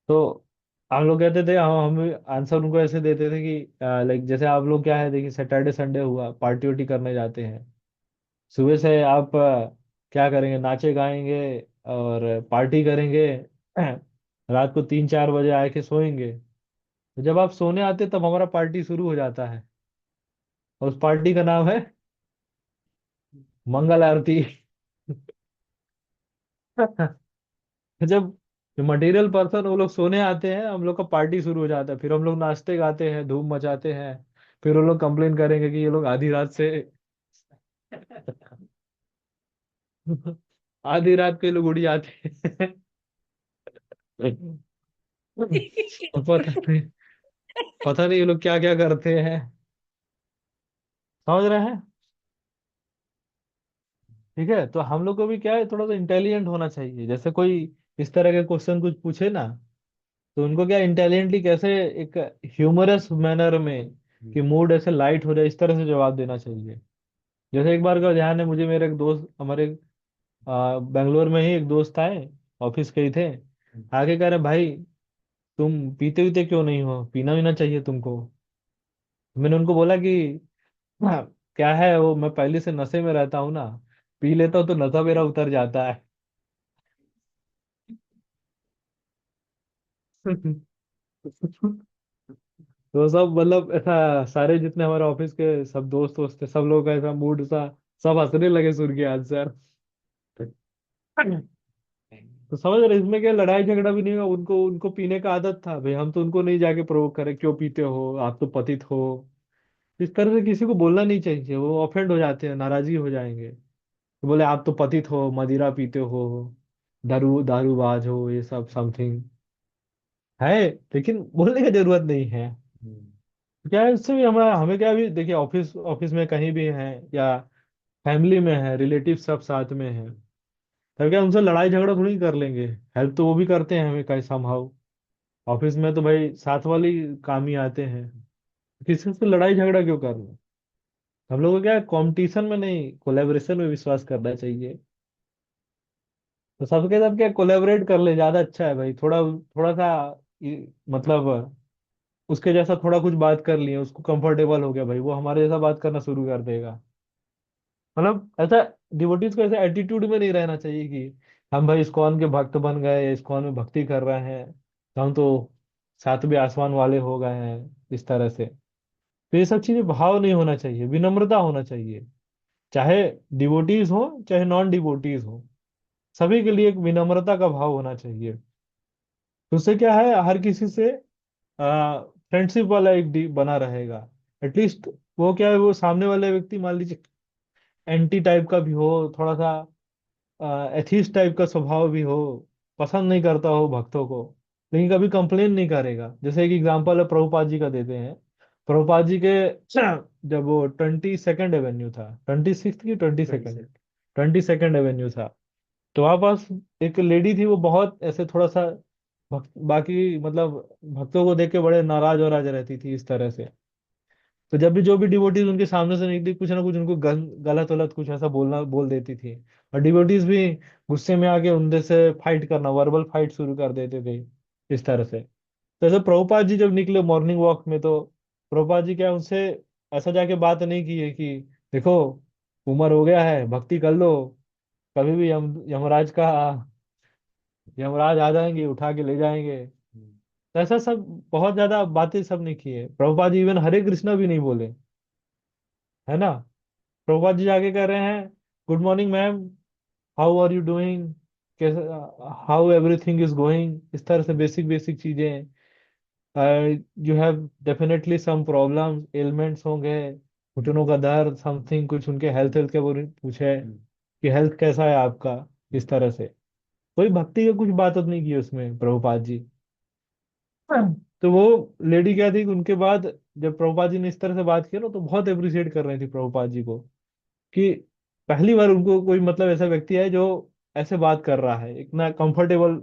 तो हम लोग कहते थे, हम आंसर उनको ऐसे देते थे कि लाइक जैसे आप लोग क्या है, देखिए सैटरडे संडे हुआ, पार्टी वार्टी करने जाते हैं, सुबह से आप क्या करेंगे, नाचे गाएंगे और पार्टी करेंगे, रात को 3-4 बजे आके सोएंगे। तो जब आप सोने आते तब हमारा पार्टी शुरू हो जाता है, और उस पार्टी का नाम है मंगल आरती। जब मटेरियल पर्सन वो लोग सोने आते हैं, हम लोग का पार्टी शुरू हो जाता है, फिर हम लोग नाचते गाते हैं, धूम मचाते हैं। फिर वो लोग कंप्लेन करेंगे कि ये लोग आधी रात से आधी रात को ये लोग उड़ जाते हैं। पता नहीं, पता नहीं ये लोग क्या क्या करते हैं। समझ रहे हैं? ठीक है, तो हम लोग को भी क्या है, थोड़ा सा इंटेलिजेंट होना चाहिए। जैसे कोई इस तरह के क्वेश्चन कुछ पूछे ना, तो उनको क्या इंटेलिजेंटली कैसे एक ह्यूमरस मैनर में, कि मूड ऐसे लाइट हो जाए, इस तरह से जवाब देना चाहिए। जैसे एक बार का ध्यान है मुझे, मेरे एक दोस्त, हमारे बेंगलोर में ही एक दोस्त आए, ऑफिस के ही थे, आगे कह रहे भाई तुम पीते वीते क्यों नहीं हो, पीना वीना चाहिए तुमको। मैंने उनको बोला कि हाँ, क्या है वो, मैं पहले से नशे में रहता हूँ ना, पी लेता हूँ तो नशा मेरा उतर जाता है। तो सब मतलब ऐसा, सारे जितने हमारे ऑफिस के सब दोस्त दोस्त थे, सब लोग का ऐसा मूड सा, सब हंसने लगे सुन के आंसर। तो समझ रहे इसमें क्या, लड़ाई झगड़ा भी नहीं हुआ, उनको उनको पीने का आदत था भाई, हम तो उनको नहीं जाके प्रोवोक करें क्यों पीते हो, आप तो पतित हो। इस तरह से किसी को बोलना नहीं चाहिए, वो ऑफेंड हो जाते हैं, नाराजगी हो जाएंगे। तो बोले आप तो पतित हो, मदिरा पीते हो, दारू दारूबाज हो, ये सब समथिंग है, लेकिन बोलने की जरूरत नहीं है। क्या है इससे भी हमें हमें क्या, भी देखिए ऑफिस ऑफिस में कहीं भी है, या फैमिली में है, रिलेटिव सब साथ में है, तब क्या उनसे लड़ाई झगड़ा थोड़ी कर लेंगे। हेल्प तो वो भी करते हैं हमें कहीं समहाउ, ऑफिस में तो भाई साथ वाले ही काम ही आते हैं, किसी से लड़ाई झगड़ा क्यों करना। हम लोगों को क्या कंपटीशन में नहीं, कोलेबोरेशन में विश्वास करना चाहिए। तो सबके साथ क्या कोलेबरेट कर ले, ज्यादा अच्छा है भाई, थोड़ा थोड़ा सा मतलब उसके जैसा थोड़ा कुछ बात कर लिए, उसको कंफर्टेबल हो गया भाई, वो हमारे जैसा बात करना शुरू कर देगा। मतलब ऐसा डिवोटीज को ऐसे एटीट्यूड में नहीं रहना चाहिए कि हम भाई इस्कॉन के भक्त बन गए, या इस्कॉन में भक्ति कर रहे हैं तो हम तो सातवें आसमान वाले हो गए हैं, इस तरह से। तो ये सब चीजें भाव नहीं होना चाहिए, विनम्रता होना चाहिए। चाहे डिवोटीज हो चाहे नॉन डिवोटीज हो, सभी के लिए एक विनम्रता का भाव होना चाहिए। तो उससे क्या है, हर किसी से फ्रेंडशिप वाला एक बना रहेगा। एटलीस्ट वो क्या है, वो सामने वाले व्यक्ति मान लीजिए एंटी टाइप का भी हो, थोड़ा सा एथीस्ट टाइप का स्वभाव भी हो, पसंद नहीं करता हो भक्तों को, लेकिन कभी कंप्लेन नहीं करेगा। जैसे एक एग्जांपल है प्रभुपाद जी का देते हैं। प्रभुपाद जी के जब वो 22nd एवेन्यू था, 26th की 22nd, 22nd एवेन्यू था, तो वहां पास एक लेडी थी, वो बहुत ऐसे थोड़ा सा बाकी मतलब भक्तों को देख के बड़े नाराज वराज रहती थी, इस तरह से। तो जब भी जो भी डिवोटीज उनके सामने से निकलती, कुछ ना कुछ उनको गलत वलत कुछ ऐसा बोल देती थी। और डिवोटीज भी गुस्से में आके उनसे से फाइट करना, वर्बल फाइट शुरू कर देते थे, इस तरह से। तो ऐसे प्रभुपाद जी जब निकले मॉर्निंग वॉक में, तो प्रभुपाद जी क्या उनसे ऐसा जाके बात नहीं की है कि देखो उम्र हो गया है, भक्ति कर लो, कभी भी यमराज आ जाएंगे, उठा के ले जाएंगे। तो ऐसा सब बहुत ज्यादा बातें सब नहीं की है प्रभुपाद जी, इवन हरे कृष्णा भी नहीं बोले, है ना। प्रभुपाद जी आगे कह रहे हैं, good morning ma'am, how are you doing, कैसे, हाउ एवरीथिंग इज गोइंग, इस तरह से बेसिक बेसिक चीजें। You have definitely some problems, elements होंगे, घुटनों का दर्द समथिंग, कुछ उनके हेल्थ हेल्थ के बारे में पूछे कि हेल्थ कैसा है आपका, इस तरह से। कोई भक्ति का कुछ बात नहीं की उसमें प्रभुपाद जी। तो वो लेडी क्या थी कि उनके बाद जब प्रभुपाद जी ने इस तरह से बात की ना, तो बहुत अप्रिशिएट कर रही थी प्रभुपाद जी को, कि पहली बार उनको कोई मतलब ऐसा व्यक्ति है जो ऐसे बात कर रहा है, इतना कंफर्टेबल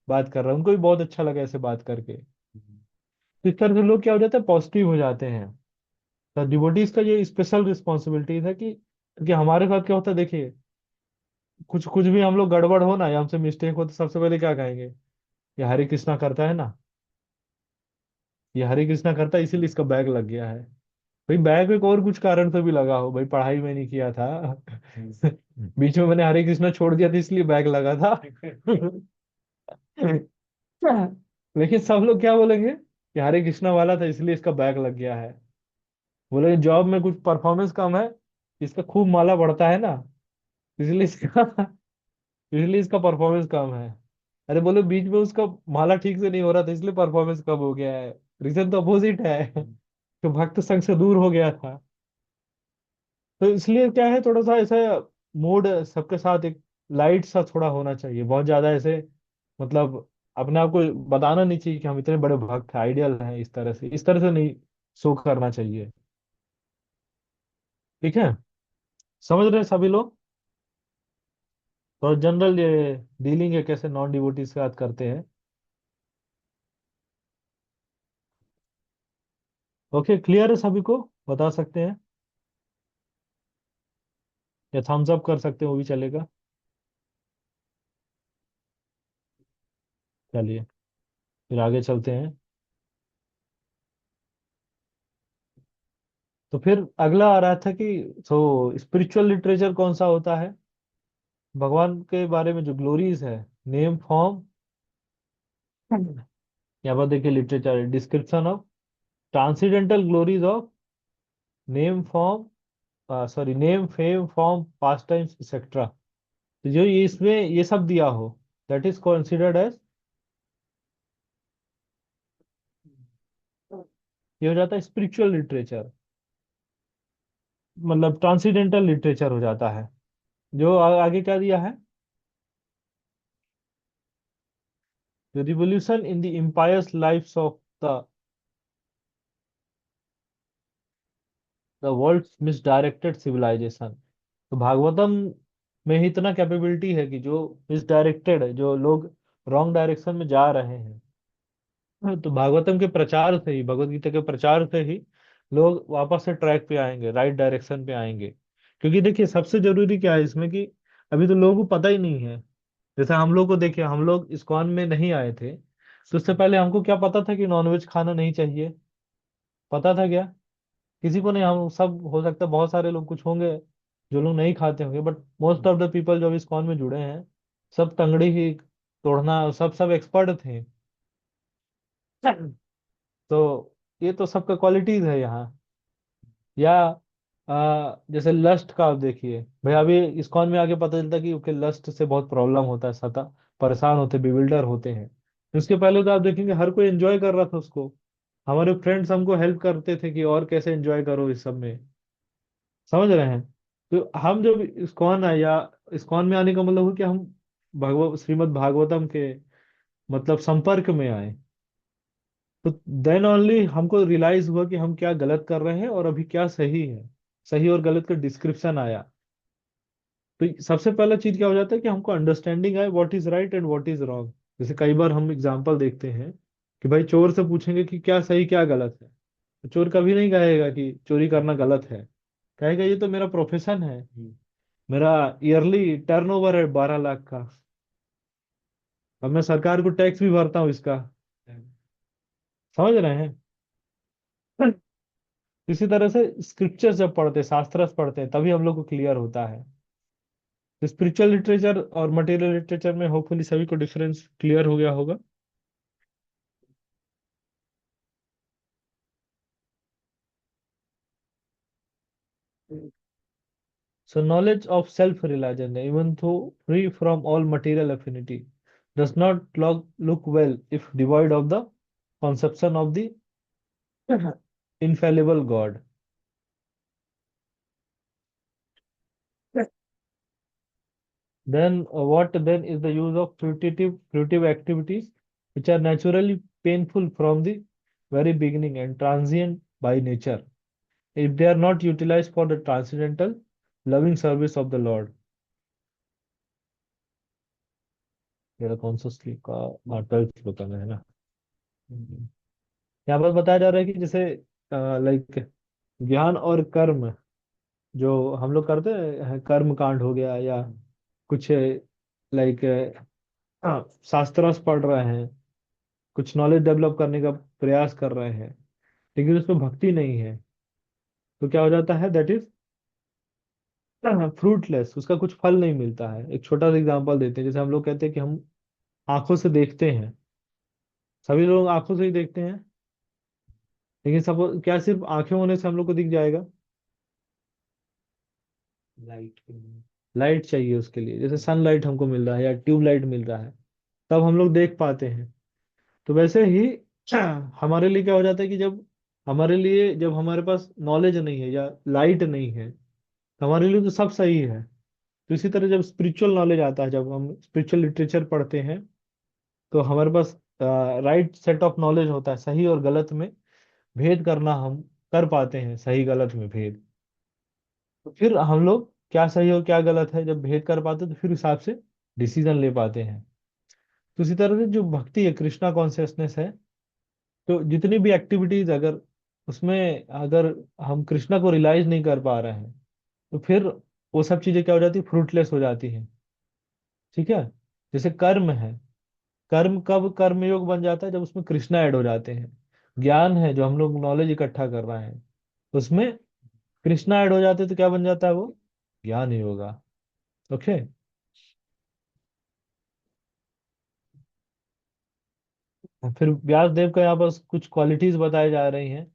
बात कर रहा है, उनको भी बहुत अच्छा लगा ऐसे बात करके। तो इस तरह से लोग क्या हो जाते हैं, पॉजिटिव हो जाते हैं। तो डिवोटीज का ये स्पेशल रिस्पॉन्सिबिलिटी है कि हमारे साथ क्या होता है, देखिए कुछ कुछ भी हम लोग गड़बड़ हो ना, या हमसे मिस्टेक हो, तो सबसे पहले क्या कहेंगे, ये हरे कृष्णा करता है ना, ये हरे कृष्णा करता है इसीलिए इसका बैग लग गया है। भाई बैग एक और कुछ कारण से भी लगा हो, भाई पढ़ाई में नहीं किया था, बीच में मैंने हरे कृष्णा छोड़ दिया था इसलिए बैग लगा था। लेकिन सब लोग क्या बोलेंगे कि हरे कृष्णा वाला था इसलिए इसका बैग लग गया है। बोले जॉब में कुछ परफॉर्मेंस कम है, इसका खूब माला बढ़ता है ना, इसलिए इसका इसलिए इसका परफॉर्मेंस कम है। अरे बोले बीच में उसका माला ठीक से नहीं हो रहा था इसलिए परफॉर्मेंस कम हो गया है, रीजन तो अपोजिट है। तो भक्त संग से दूर हो गया था। तो इसलिए क्या है, थोड़ा सा ऐसा मूड सबके साथ एक लाइट सा थोड़ा होना चाहिए, बहुत ज्यादा ऐसे मतलब अपने आप को बताना नहीं चाहिए कि हम इतने बड़े भक्त हैं, आइडियल हैं, इस तरह से नहीं शो करना चाहिए। ठीक है, समझ रहे हैं सभी लोग। तो जनरल ये डीलिंग है कैसे नॉन डिवोटीज के साथ करते हैं। ओके, क्लियर है सभी को, बता सकते हैं या थम्स अप कर सकते हैं, वो भी चलेगा। चलिए फिर आगे चलते हैं। तो फिर अगला आ रहा था कि तो स्पिरिचुअल लिटरेचर कौन सा होता है, भगवान के बारे में जो ग्लोरीज है, नेम फॉर्म, यहाँ पर देखिए literature description of transcendental glories of name form, sorry name fame form pastimes etcetera. तो जो ये इसमें ये सब दिया हो, दैट इज कंसिडर्ड एज, ये हो जाता है स्पिरिचुअल लिटरेचर, मतलब ट्रांसीडेंटल लिटरेचर हो जाता है। जो आगे क्या दिया है, the revolution in the impious lives of the the world's misdirected civilisation. तो भागवतम में ही इतना कैपेबिलिटी है कि जो मिसडायरेक्टेड है, जो लोग रॉन्ग डायरेक्शन में जा रहे हैं, तो भागवतम के प्रचार से ही, भगवत गीता के प्रचार से ही लोग वापस से ट्रैक पे आएंगे, राइट डायरेक्शन पे आएंगे। क्योंकि देखिए सबसे जरूरी क्या है इसमें कि अभी तो लोगों को पता ही नहीं है। जैसे हम लोग को देखिए, हम लोग इस्कॉन में नहीं आए थे, तो उससे पहले हमको क्या पता था कि नॉनवेज खाना नहीं चाहिए, पता था क्या? किसी को नहीं। हम सब, हो सकता है बहुत सारे लोग कुछ होंगे जो लोग नहीं खाते होंगे, but most of the people जो अभी इस्कॉन में जुड़े हैं, सब तंगड़ी ही तोड़ना, सब सब एक्सपर्ट थे। तो ये तो सबका क्वालिटीज है यहाँ। या जैसे लस्ट का आप देखिए भाई, अभी इस्कॉन में आके पता चलता कि ओके लस्ट से बहुत प्रॉब्लम होता है, सता परेशान होते, बिविल्डर होते हैं। उसके पहले तो आप देखेंगे हर कोई एंजॉय कर रहा था उसको। हमारे फ्रेंड्स हमको हेल्प करते थे कि और कैसे एंजॉय करो इस सब में, समझ रहे हैं? तो हम जब इस्कॉन आए, या इस्कॉन में आने का मतलब हो कि हम भगवत श्रीमद् भागवतम के मतलब संपर्क में आए, तो देन ओनली हमको रियलाइज हुआ कि हम क्या गलत कर रहे हैं और अभी क्या सही है। सही और गलत का डिस्क्रिप्शन आया। तो सबसे पहला चीज क्या हो जाता है कि हमको अंडरस्टैंडिंग आए what is right and what is wrong. जैसे कई बार हम एग्जांपल देखते हैं कि भाई चोर से पूछेंगे कि क्या सही क्या गलत है, तो चोर कभी नहीं कहेगा कि चोरी करना गलत है, कहेगा ये तो मेरा प्रोफेशन है, मेरा ईयरली टर्नओवर है 12 लाख का, अब मैं सरकार को टैक्स भी भरता हूँ इसका। समझ रहे हैं? इसी तरह से स्क्रिप्चर जब पढ़ते हैं, शास्त्र पढ़ते हैं, तभी हम लोग को क्लियर होता है। तो स्पिरिचुअल लिटरेचर और मटेरियल लिटरेचर में होपफुली सभी को डिफरेंस क्लियर हो गया होगा। So knowledge of self-realization, even though free from all material affinity, does not look well if devoid of the conception of the infallible God. Then what then is the use of fruitive activities which are naturally painful from the very beginning and transient by nature, if they are not utilized for the transcendental loving service of the Lord? मेरा कौन सा sleep का, 12th श्लोक में है ना। यहाँ पर बताया जा रहा है कि जैसे लाइक ज्ञान और कर्म जो हम लोग करते हैं, कर्म कांड हो गया, या कुछ लाइक शास्त्र पढ़ रहे हैं, कुछ नॉलेज डेवलप करने का प्रयास कर रहे हैं, लेकिन उसमें भक्ति नहीं है, तो क्या हो जाता है, दैट इज फ्रूटलेस, उसका कुछ फल नहीं मिलता है। एक छोटा सा एग्जांपल देते हैं, जैसे हम लोग कहते हैं कि हम आंखों से देखते हैं, सभी लोग आंखों से ही देखते हैं, लेकिन सब क्या सिर्फ आंखें होने से हम लोग को दिख जाएगा? लाइट, लाइट चाहिए उसके लिए, जैसे सनलाइट हमको मिल रहा है या ट्यूबलाइट मिल रहा है, तब हम लोग देख पाते हैं। तो वैसे ही हमारे लिए क्या हो जाता है कि जब हमारे लिए, जब हमारे पास नॉलेज नहीं है या लाइट नहीं है, तो हमारे लिए तो सब सही है। तो इसी तरह जब स्पिरिचुअल नॉलेज आता है, जब हम स्पिरिचुअल लिटरेचर पढ़ते हैं, तो हमारे पास राइट सेट ऑफ नॉलेज होता है, सही और गलत में भेद करना हम कर पाते हैं, सही गलत में भेद। तो फिर हम लोग क्या सही और क्या गलत है जब भेद कर पाते, तो फिर हिसाब से डिसीजन ले पाते हैं। तो इसी तरह से जो भक्ति है, कृष्णा कॉन्शियसनेस है, तो जितनी भी एक्टिविटीज अगर उसमें अगर हम कृष्णा को रियलाइज नहीं कर पा रहे हैं, तो फिर वो सब चीजें क्या हो जाती है, फ्रूटलेस हो जाती हैं। ठीक है। जैसे कर्म है, कर्म कब कर्मयोग बन जाता है, जब उसमें कृष्णा ऐड हो जाते हैं। ज्ञान है, जो हम लोग नॉलेज इकट्ठा कर रहे हैं, उसमें कृष्णा ऐड हो जाते हैं, तो क्या बन जाता है वो, ज्ञान ही होगा। ओके। फिर व्यास देव का यहाँ पर कुछ क्वालिटीज बताई जा रही हैं।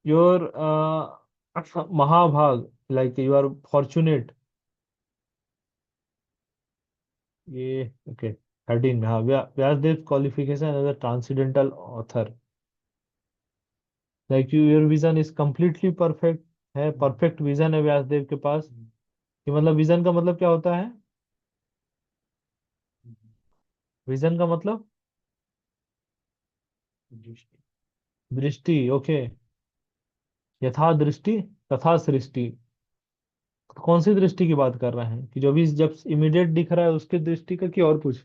योर महाभाग, लाइक यू आर फॉर्चुनेट। ये ओके, 13 में, हाँ, Vyasadeva qualification as a transcendental author, like your vision is completely perfect. है, परफेक्ट विजन है व्यासदेव के पास। कि मतलब विजन का मतलब क्या होता है, विजन का मतलब दृष्टि। ओके। यथा दृष्टि तथा सृष्टि। तो कौन सी दृष्टि की बात कर रहे हैं, कि जो भी जब इमीडिएट दिख रहा है उसकी दृष्टि का, कि और कुछ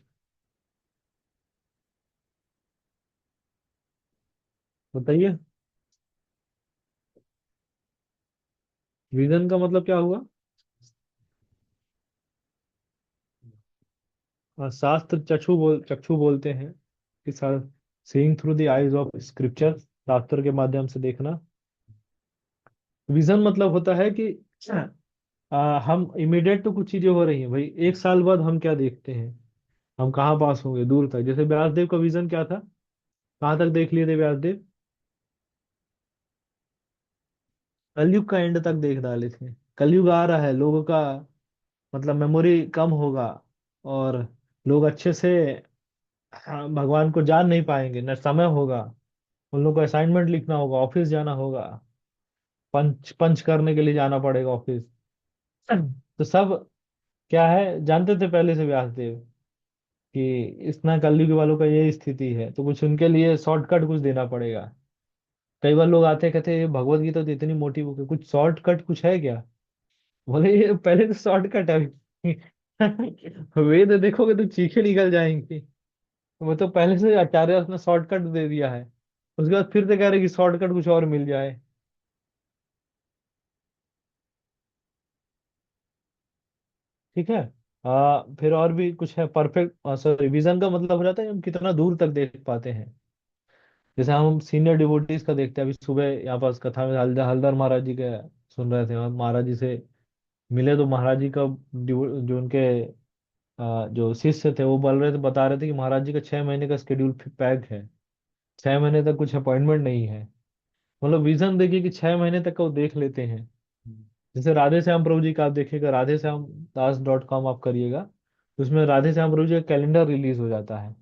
बताइए। विजन का मतलब क्या हुआ। शास्त्र चक्षु बोलते हैं कि seeing through the eyes of scripture, शास्त्र के माध्यम से देखना। विजन मतलब होता है कि हम इमीडिएट तो कुछ चीजें हो रही हैं भाई, 1 साल बाद हम क्या देखते हैं, हम कहाँ पास होंगे दूर तक। जैसे व्यासदेव का विजन क्या था, कहाँ तक देख लिए थे व्यासदेव, कलयुग का एंड तक देख डाले थे। कलयुग आ रहा है, लोगों का मतलब मेमोरी कम होगा, और लोग अच्छे से भगवान को जान नहीं पाएंगे, न समय होगा, उन लोगों को असाइनमेंट लिखना होगा, ऑफिस जाना होगा, पंच पंच करने के लिए जाना पड़ेगा ऑफिस। तो सब क्या है, जानते थे पहले से व्यासदेव कि इतना कलयुग वालों का ये स्थिति है, तो कुछ उनके लिए शॉर्टकट कुछ देना पड़ेगा। कई बार लोग आते हैं, कहते हैं ये भगवत गीता तो इतनी मोटी बुक है, कुछ शॉर्टकट कुछ है क्या। बोले ये पहले तो शॉर्टकट है अभी। वेद देखोगे तो चीखें निकल जाएंगी। वो तो पहले से आचार्य ने शॉर्टकट दे दिया है, उसके बाद फिर से कह रहे कि शॉर्टकट कुछ और मिल जाए। ठीक है। फिर और भी कुछ है, परफेक्ट, सॉरी, विजन का मतलब हो जाता है हम कितना दूर तक देख पाते हैं। जैसे हम सीनियर डिवोटीज का देखते हैं, अभी सुबह यहाँ पास कथा में हलदर महाराज जी के सुन रहे थे, हम महाराज जी से मिले, तो महाराज जी का जो उनके जो शिष्य थे वो बोल रहे थे, बता रहे थे कि महाराज जी का 6 महीने का शेड्यूल पैक है, 6 महीने तक कुछ अपॉइंटमेंट नहीं है। मतलब विजन देखिए कि 6 महीने तक का वो देख लेते हैं। जैसे राधे श्याम प्रभु जी का आप देखिएगा, राधे श्याम दास.com आप करिएगा, तो उसमें राधे श्याम प्रभु जी का कैलेंडर रिलीज हो जाता है।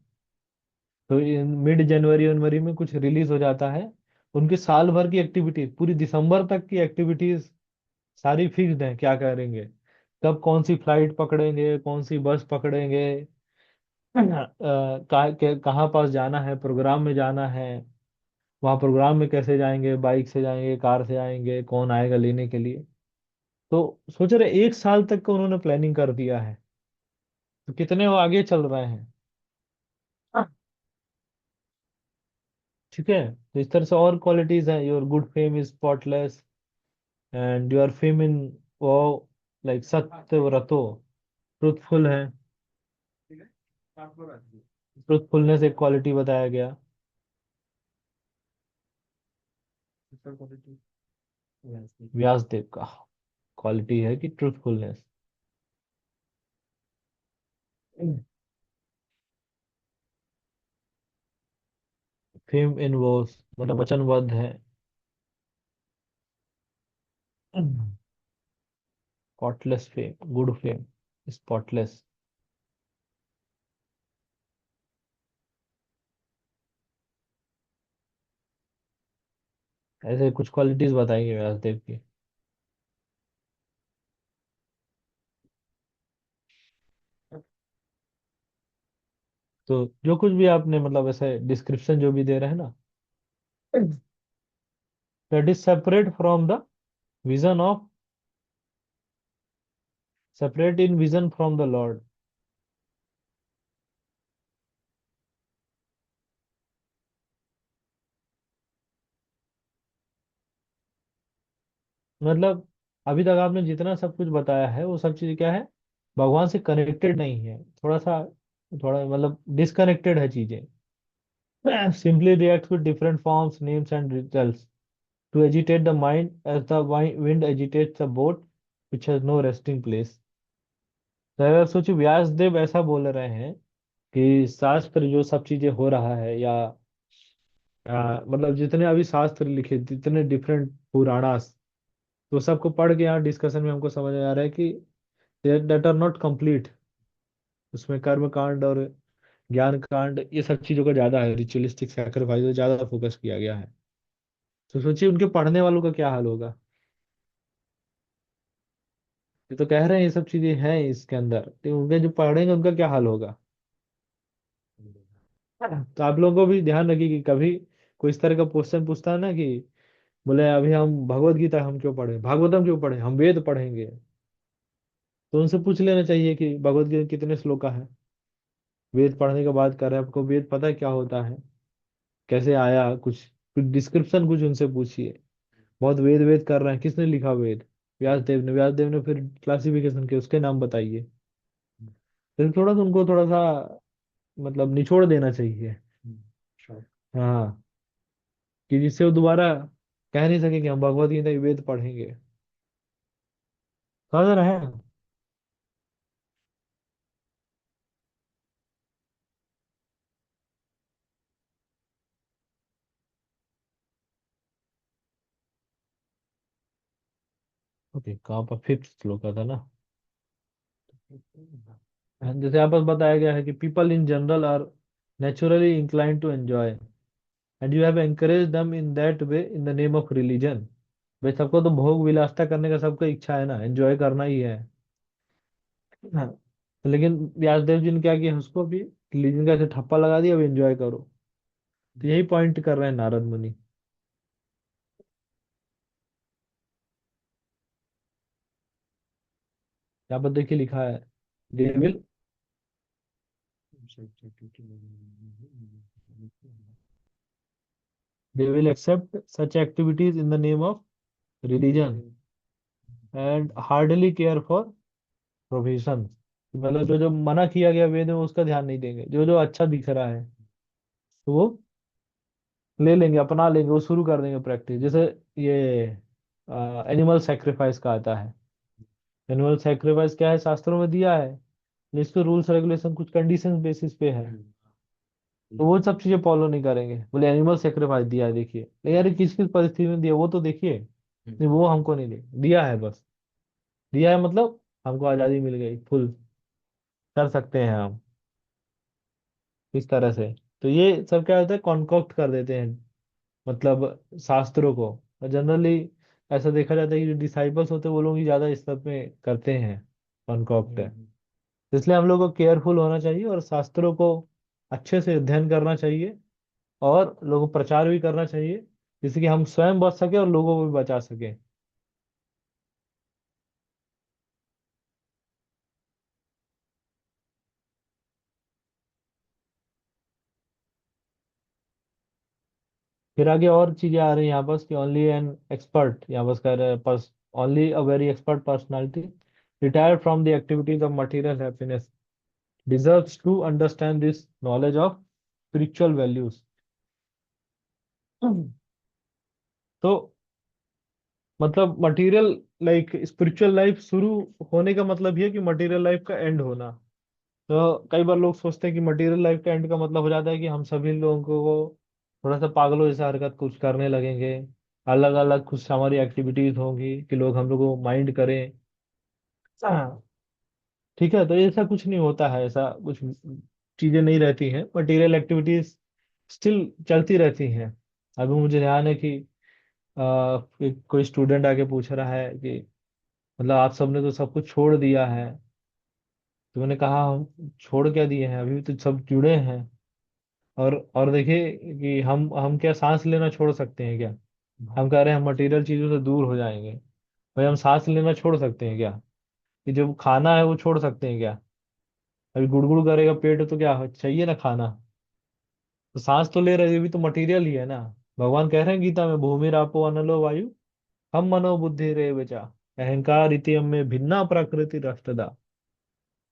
तो मिड जनवरी जनवरी में कुछ रिलीज हो जाता है। उनके साल भर की एक्टिविटीज, पूरी दिसंबर तक की एक्टिविटीज सारी फिक्स्ड है, क्या करेंगे, कब कौन सी फ्लाइट पकड़ेंगे, कौन सी बस पकड़ेंगे, कहाँ पास जाना है, प्रोग्राम में जाना है, वहाँ प्रोग्राम में कैसे जाएंगे, बाइक से जाएंगे, कार से जाएंगे, कौन आएगा लेने के लिए। तो सोच रहे 1 साल तक का उन्होंने प्लानिंग कर दिया है, तो कितने वो आगे चल रहे हैं। हाँ। ठीक है। तो इस तरह से और क्वालिटीज हैं, your good fame is spotless, and your fame इन वो, लाइक सत्य व्रतो, ट्रूथफुल है। ट्रूथफुलनेस एक क्वालिटी बताया गया। व्यासदेव का क्वालिटी है कि ट्रूथफुलनेस। फेम इन वो, मतलब वचनबद्ध है। Spotless fame, good fame, spotless. ऐसे कुछ क्वालिटीज बताएंगे व्यासदेव की। तो जो कुछ भी आपने मतलब ऐसे डिस्क्रिप्शन जो भी दे रहे हैं ना, that is separate from the vision of separate in vision from the Lord. मतलब अभी तक आपने जितना सब कुछ बताया है वो सब चीज क्या है, भगवान से कनेक्टेड नहीं है, थोड़ा सा, थोड़ा मतलब डिसकनेक्टेड है चीजें। Simply react with different forms names and results to agitate the mind as the wind agitates a boat which has no resting place. तो अगर सोचिए व्यास देव ऐसा बोल रहे हैं कि शास्त्र जो सब चीजें हो रहा है, या मतलब जितने अभी शास्त्र लिखे, जितने डिफरेंट पुराणास, तो सबको पढ़ के यहाँ डिस्कशन में हमको समझ में आ रहा है कि दैट आर नॉट कंप्लीट। उसमें कर्म कांड और ज्ञान कांड ये सब चीजों का ज्यादा है, रिचुअलिस्टिक सैक्रिफाइस ज्यादा फोकस किया गया है। तो सोचिए उनके पढ़ने वालों का क्या हाल होगा। ये तो कह रहे हैं ये सब चीजें हैं इसके अंदर, तो उनके जो पढ़ेंगे उनका क्या हाल होगा। तो आप लोगों को भी ध्यान रखिए कि कभी कोई इस तरह का क्वेश्चन पूछता है ना कि बोले अभी हम भगवत गीता हम क्यों पढ़े, भागवतम क्यों पढ़े, हम वेद पढ़ेंगे, तो उनसे पूछ लेना चाहिए कि भगवत गीता कितने श्लोक का है। वेद पढ़ने के बाद कर रहे हैं, आपको वेद पता है क्या होता है, कैसे आया, कुछ कुछ डिस्क्रिप्शन कुछ उनसे पूछिए। बहुत वेद वेद कर रहे हैं, किसने लिखा वेद, व्यास देव ने फिर क्लासिफिकेशन के उसके नाम बताइए। फिर थोड़ा सा उनको थोड़ा सा मतलब निचोड़ देना चाहिए। हाँ, कि जिससे वो दोबारा कह नहीं सके कि हम भगवत गीता की वेद पढ़ेंगे। समझ रहे हैं। ओके, कहाँ पर फिफ्थ श्लोक था ना। जैसे आप पास बताया गया है कि people in general are naturally inclined to enjoy and you have encourage them in that way in the name of religion. भाई सबको तो भोग विलासता करने का सबका इच्छा है ना, एंजॉय करना ही है। हाँ। तो लेकिन व्यासदेव जी ने क्या किया, उसको भी रिलीजन का ऐसे ठप्पा लगा दिया, अब एंजॉय करो। तो यही पॉइंट कर रहे हैं नारद मुनि। यहाँ पर देखिए लिखा है, they will they will accept such activities in the name of religion and hardly care for provision। मतलब जो जो मना किया गया वेद में उसका ध्यान नहीं देंगे, जो जो अच्छा दिख रहा है तो वो ले लेंगे, अपना लेंगे, वो शुरू कर देंगे प्रैक्टिस। जैसे ये एनिमल सेक्रीफाइस का आता है। एनिमल सेक्रीफाइस क्या है, शास्त्रों में दिया है, लेकिन इसके रूल्स रेगुलेशन कुछ कंडीशन बेसिस पे है, तो वो सब चीजें फॉलो नहीं करेंगे। बोले एनिमल सेक्रीफाइस दिया है देखिए, नहीं यार किस किस परिस्थिति में दिया वो तो देखिए। नहीं वो हमको नहीं दे दिया है, बस दिया है मतलब हमको आजादी मिल गई फुल, कर सकते हैं हम इस तरह से। तो ये सब क्या होता है, कॉन्कॉक्ट कर देते हैं मतलब शास्त्रों को। जनरली ऐसा देखा जाता है कि जो डिसाइपल्स होते हैं वो लोग ही ज्यादा इस सब में करते हैं कॉन्कॉक्ट है। इसलिए हम लोग को केयरफुल होना चाहिए और शास्त्रों को अच्छे से अध्ययन करना चाहिए, और लोगों को प्रचार भी करना चाहिए, जिससे कि हम स्वयं बच सके और लोगों को भी बचा सके। फिर आगे और चीजें आ रही हैं यहाँ पास कि ओनली एन एक्सपर्ट, यहाँ पास कह रहे हैं only a very expert personality retired from the activities of material happiness deserves to understand this knowledge of spiritual values। तो मतलब मटेरियल लाइक स्पिरिचुअल लाइफ शुरू होने का मतलब ये कि मटेरियल लाइफ का एंड होना। तो कई बार लोग सोचते हैं कि मटेरियल लाइफ का एंड का मतलब हो जाता है कि हम सभी लोगों को थोड़ा सा पागलों जैसा हरकत कुछ करने लगेंगे, अलग अलग कुछ हमारी एक्टिविटीज होंगी कि लोग हम लोग को माइंड करें। हाँ, ठीक है, तो ऐसा कुछ नहीं होता है, ऐसा कुछ चीजें नहीं रहती हैं, मटेरियल एक्टिविटीज स्टिल चलती रहती हैं। अभी मुझे ध्यान है कि कोई स्टूडेंट आके पूछ रहा है कि मतलब आप सबने तो सब कुछ छोड़ दिया है। तो मैंने कहा हम छोड़ क्या दिए हैं, अभी भी तो सब जुड़े हैं। और देखिए कि हम क्या सांस लेना छोड़ सकते हैं क्या। हम कह रहे हैं हम मटेरियल चीजों से दूर हो जाएंगे, भाई हम सांस लेना छोड़ सकते हैं क्या। कि जो खाना है वो छोड़ सकते हैं क्या? अभी गुड़गुड़ करेगा पेट तो क्या चाहिए ना खाना। तो सांस तो ले रहे हैं, ये भी तो मटेरियल ही है ना। भगवान कह रहे हैं गीता में, भूमि रापो अनलो वायु हम मनो बुद्धि रे बचा, अहंकार इति में भिन्ना प्रकृति रष्टदा।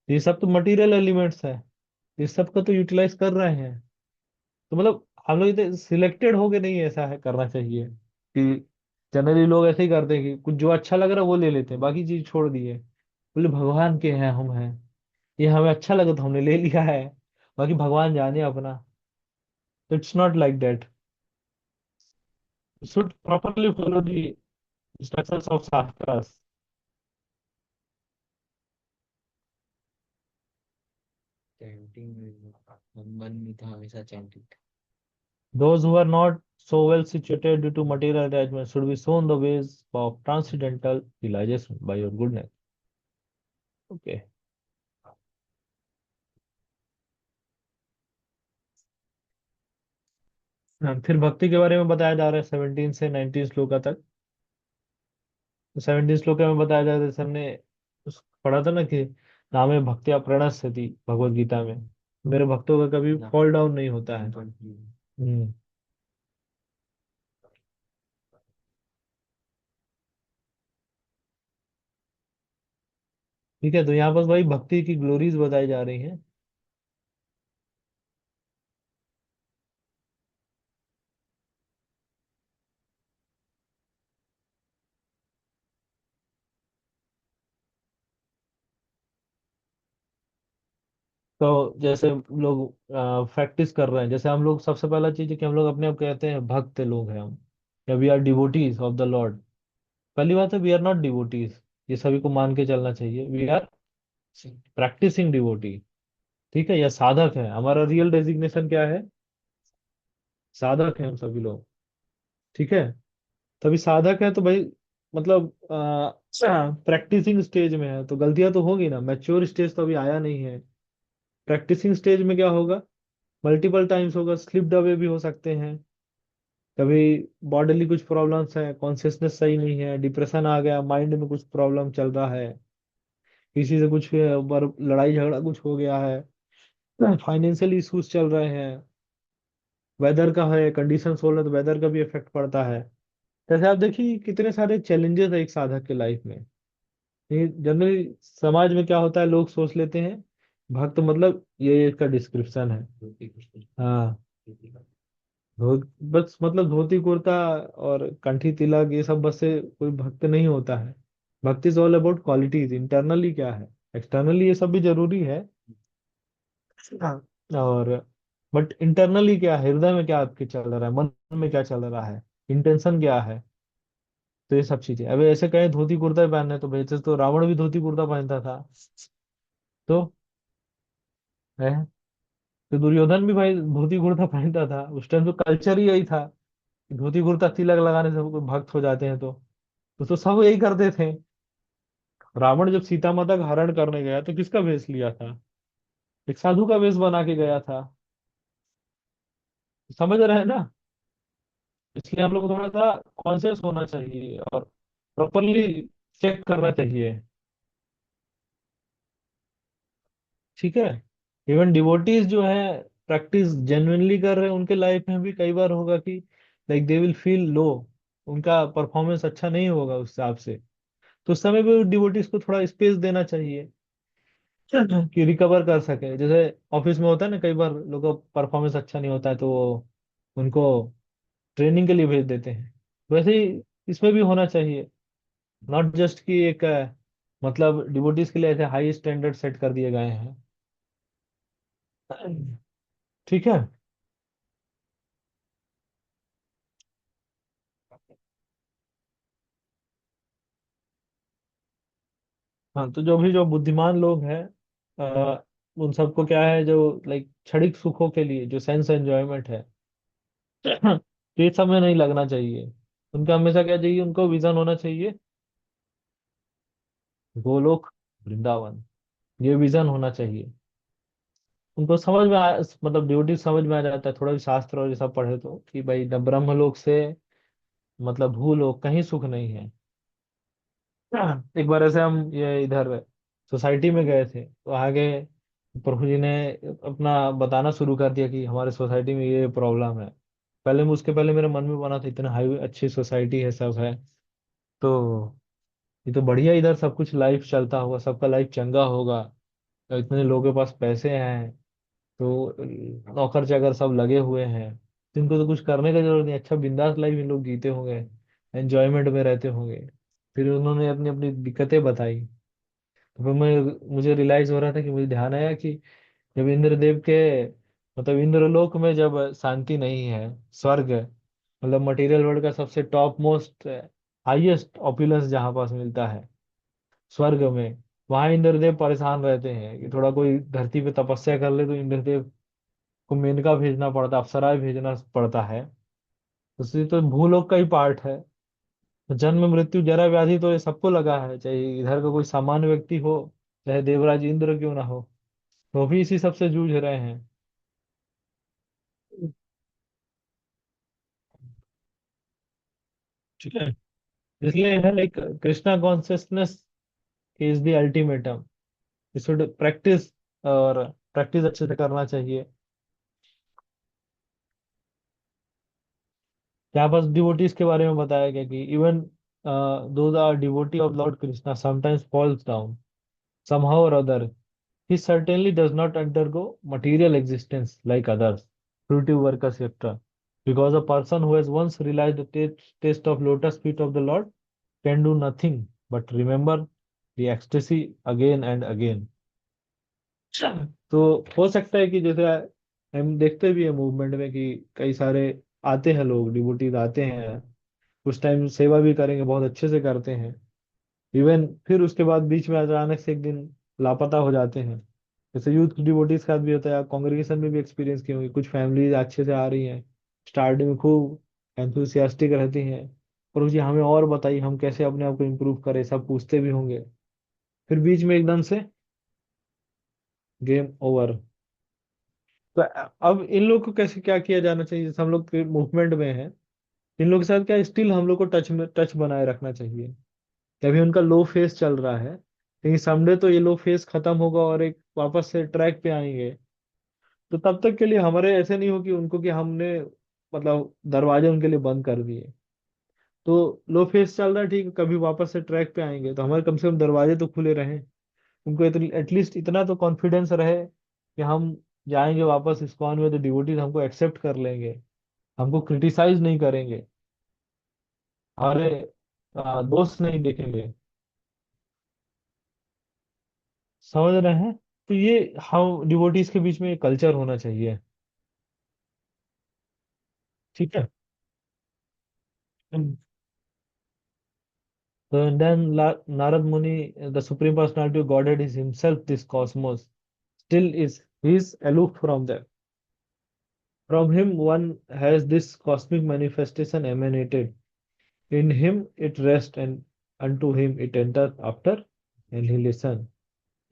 ये सब तो मटेरियल एलिमेंट्स है, इस सब का तो यूटिलाइज कर रहे हैं। तो मतलब हम लोग इतने सिलेक्टेड होके नहीं ऐसा है करना चाहिए कि जनरली लोग ऐसे ही करते हैं कि कुछ जो अच्छा लग रहा है वो ले लेते हैं, बाकी चीज छोड़ दिए। बोले भगवान के हैं हम हैं, ये हमें अच्छा लगा तो हमने ले लिया है, बाकी भगवान जाने अपना। It's not like that. Should properly follow the instructions of shastras. Chanting मन में था हमेशा chanting. Those who are not so well situated due to material attachment should be shown the ways of transcendental realization by your goodness. Okay. फिर भक्ति के बारे में बताया जा रहा है 17 से 19 श्लोका तक। तो 17 श्लोका में बताया जा रहा है, जैसे हमने पढ़ा था ना कि नामे भक्त्या प्रणश्यति भगवत गीता में, मेरे भक्तों का कभी फॉल डाउन नहीं होता है। हम्म। ठीक है, तो यहाँ पर भाई भक्ति की ग्लोरीज बताई जा रही हैं। तो जैसे लोग प्रैक्टिस कर रहे हैं, जैसे हम लोग, सबसे पहला चीज है कि हम लोग अपने आप कहते हैं भक्त लोग हैं हम, या we are devotees of the lord. पहली बात है, वी आर नॉट डिवोटीज, ये सभी को मान के चलना चाहिए। We are practicing devotee. ठीक है, या साधक है, हमारा रियल डेजिग्नेशन क्या है? साधक है हम सभी लोग। ठीक है, तभी साधक है तो भाई मतलब प्रैक्टिसिंग स्टेज में है तो गलतियां तो होगी ना, मैच्योर स्टेज तो अभी आया नहीं है। प्रैक्टिसिंग स्टेज में क्या होगा? मल्टीपल टाइम्स होगा, स्लिप्ड अवे भी हो सकते हैं। कभी बॉडीली कुछ प्रॉब्लम्स है, कॉन्शियसनेस सही नहीं है, डिप्रेशन आ गया, माइंड में कुछ प्रॉब्लम चल रहा है, किसी से कुछ लड़ाई झगड़ा कुछ हो गया है, फाइनेंशियल इश्यूज चल रहे हैं, वेदर का है, कंडीशन हो रहा है तो वेदर का भी इफेक्ट पड़ता है। जैसे आप देखिए कितने सारे चैलेंजेस है एक साधक के लाइफ में। जनरली समाज में क्या होता है, लोग सोच लेते हैं भक्त मतलब ये इसका डिस्क्रिप्शन है। हाँ, बस मतलब धोती कुर्ता और कंठी तिलक ये सब बस से कोई भक्त नहीं होता है। भक्ति is all about qualities, internally क्या है, एक्सटर्नली ये सब भी जरूरी है। हाँ। और बट इंटरनली क्या है, हृदय में क्या आपके चल रहा है, मन में क्या चल रहा है, इंटेंशन क्या है। तो ये सब चीजें, अब ऐसे कहें धोती कुर्ता पहनना है तो वैसे तो रावण भी धोती कुर्ता पहनता था। तो है, तो दुर्योधन भी भाई धोती कुर्ता पहनता था, उस टाइम तो कल्चर ही यही था कि धोती कुर्ता तिलक लगाने से कोई भक्त हो जाते हैं। तो सब यही करते थे। रावण जब सीता माता का हरण करने गया तो किसका वेश लिया था? एक साधु का वेश बना के गया था। समझ रहे हैं ना? इसलिए हम लोग को थोड़ा सा कॉन्शियस होना चाहिए और प्रॉपरली चेक करना चाहिए। ठीक है, इवन डिवोटीज जो है प्रैक्टिस जेन्युइनली कर रहे हैं, उनके लाइफ में भी कई बार होगा कि like they will feel low, उनका परफॉर्मेंस अच्छा नहीं होगा उस हिसाब से। तो उस समय भी डिवोटीज को थोड़ा स्पेस देना चाहिए कि रिकवर कर सके। जैसे ऑफिस में होता है ना, कई बार लोगों का परफॉर्मेंस अच्छा नहीं होता है तो वो उनको ट्रेनिंग के लिए भेज देते हैं। वैसे ही इसमें भी होना चाहिए, नॉट जस्ट कि एक मतलब डिवोटीज के लिए ऐसे हाई स्टैंडर्ड सेट कर दिए गए हैं। ठीक है। हाँ, तो जो भी जो बुद्धिमान लोग हैं उन सबको क्या है, जो लाइक क्षणिक सुखों के लिए जो सेंस एंजॉयमेंट है तो ये सब में नहीं लगना चाहिए। उनका हमेशा क्या चाहिए, उनको विजन होना चाहिए गोलोक वृंदावन, ये विजन होना चाहिए। उनको समझ में मतलब ड्यूटी समझ में आ जाता है थोड़ा भी शास्त्र और ये सब पढ़े तो, कि भाई न ब्रह्मलोक से मतलब भूलोक कहीं सुख नहीं है। एक बार ऐसे हम ये इधर सोसाइटी में गए थे, तो आगे प्रभु जी ने अपना बताना शुरू कर दिया कि हमारे सोसाइटी में ये प्रॉब्लम है। उसके पहले मेरे मन में बना था इतना हाई अच्छी सोसाइटी है, सब है, तो ये तो बढ़िया, इधर सब कुछ लाइफ चलता होगा, सबका लाइफ चंगा होगा, तो इतने लोगों के पास पैसे हैं, तो नौकर चाकर सब लगे हुए हैं, तो इनको तो कुछ करने का जरूरत नहीं, अच्छा बिंदास लाइफ इन लोग जीते होंगे, एंजॉयमेंट में रहते होंगे। फिर उन्होंने अपनी अपनी दिक्कतें बताई, तो फिर मुझे रियलाइज हो रहा था कि मुझे ध्यान आया कि जब इंद्रदेव के मतलब इंद्रलोक में जब शांति नहीं है, स्वर्ग मतलब मटेरियल वर्ल्ड का सबसे टॉप मोस्ट हाईएस्ट ऑपुलेंस जहाँ पास मिलता है, स्वर्ग में, वहां इंद्रदेव परेशान रहते हैं कि थोड़ा कोई धरती पे तपस्या कर ले तो इंद्रदेव को मेनका भेजना पड़ता, अप्सराएं भेजना पड़ता है। उससे तो भूलोक का ही पार्ट है। तो जन्म मृत्यु जरा व्याधि तो ये सबको लगा है, चाहे इधर का कोई सामान्य व्यक्ति हो, चाहे देवराज इंद्र क्यों ना हो, तो भी इसी सबसे जूझ रहे हैं। ठीक है, इसलिए है like Krishna consciousness is the ultimatum, should practice, और प्रैक्टिस अच्छे से करना चाहिए। यहाँ पास डिवोटीज के बारे में बताया गया कि even those are devotee of lord Krishna sometimes falls down somehow or other. He certainly does not undergo material existence like others, fruitive work, etc. Because a person who has once realized the taste of lotus feet of the Lord can do nothing but remember the ecstasy again and again. तो हो सकता है कि जैसे हम देखते भी है मूवमेंट में कि कई सारे आते हैं लोग, डिवोटीज आते हैं, कुछ टाइम सेवा भी करेंगे, बहुत अच्छे से करते हैं, इवन फिर उसके बाद बीच में अचानक से एक दिन लापता हो जाते हैं। जैसे यूथ डिवोटीज के साथ भी होता है, कॉन्ग्रेगेशन में भी एक्सपीरियंस किए होंगे, कुछ फैमिलीज अच्छे से आ रही हैं, स्टार्टिंग में खूब एंथुसियास्टिक रहती हैं, और मुझे हमें और बताइए हम कैसे अपने आप को इम्प्रूव करें, सब पूछते भी होंगे, फिर बीच में एकदम से गेम ओवर। तो अब इन लोग को कैसे क्या किया जाना चाहिए, जैसे हम लोग मूवमेंट में हैं, इन लोग के साथ क्या स्टिल हम लोग को टच बनाए रखना चाहिए। अभी उनका लो फेस चल रहा है, लेकिन समडे तो ये लो फेस खत्म होगा और एक वापस से ट्रैक पे आएंगे, तो तब तक के लिए हमारे ऐसे नहीं हो कि उनको कि हमने मतलब दरवाजे उनके लिए बंद कर दिए। तो लो फेस चल रहा है, ठीक है, कभी वापस से ट्रैक पे आएंगे तो हमारे कम से कम दरवाजे तो खुले रहें, उनको एटलीस्ट इतना तो कॉन्फिडेंस रहे कि हम जाएंगे वापस इस्कॉन में तो डिवोटीज हमको एक्सेप्ट कर लेंगे, हमको क्रिटिसाइज नहीं करेंगे, हमारे दोस्त नहीं देखेंगे। समझ रहे हैं? तो ये हम डिवोटीज के बीच में कल्चर होना चाहिए। ठीक है। So then Narad Muni, the Supreme Personality of Godhead, is himself this cosmos, still is he is aloof from them. From him one has this cosmic manifestation emanated. In him it rests and unto him it enters after annihilation.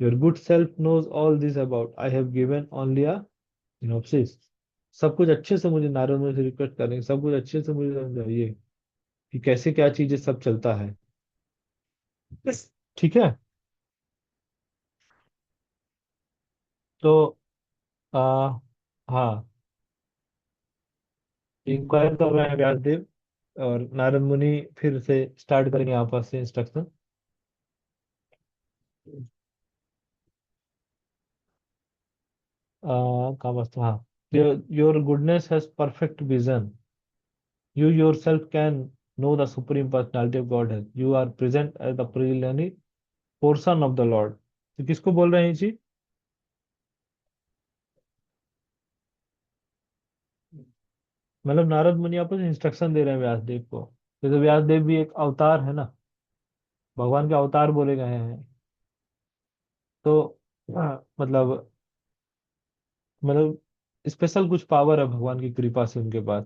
Your good self knows all this about. I have given only a synopsis. सब कुछ अच्छे से मुझे नारद मुनि से request करेंगे, सब कुछ अच्छे से मुझे समझाइए कि कैसे क्या चीजें सब चलता है। ठीक है। तो आ, हाँ, इंक्वायर कर रहे हैं व्यासदेव, और नारद मुनि फिर से स्टार्ट करेंगे आपस से इंस्ट्रक्शन। कहाँ बस, हाँ, your goodness has perfect vision, you yourself can know the supreme personality of God है, you are present as the preliminary portion of the Lord. तो किसको बोल रहे हैं जी? मतलब नारद मुनि आपस में इंस्ट्रक्शन दे रहे हैं व्यासदेव को, जैसे व्यासदेव भी एक अवतार है ना, भगवान के अवतार बोले गए हैं, तो मतलब स्पेशल कुछ पावर है भगवान की कृपा से उनके पास,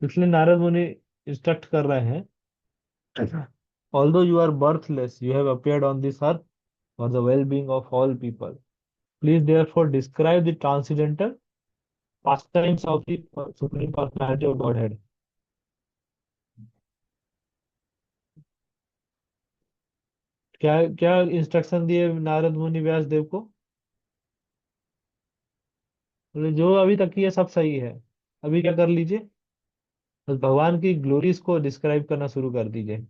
इसलिए नारद मुनि इंस्ट्रक्ट कर रहे हैं, although you are birthless you have appeared on this earth for the well being of all people, please therefore describe the transcendental pastimes of the supreme personality of Godhead. क्या क्या इंस्ट्रक्शन दिए नारद मुनि व्यास देव को? बोले जो अभी तक किया सब सही है, अभी क्या कर लीजिए, बस भगवान की ग्लोरीज को डिस्क्राइब करना शुरू कर दीजिए।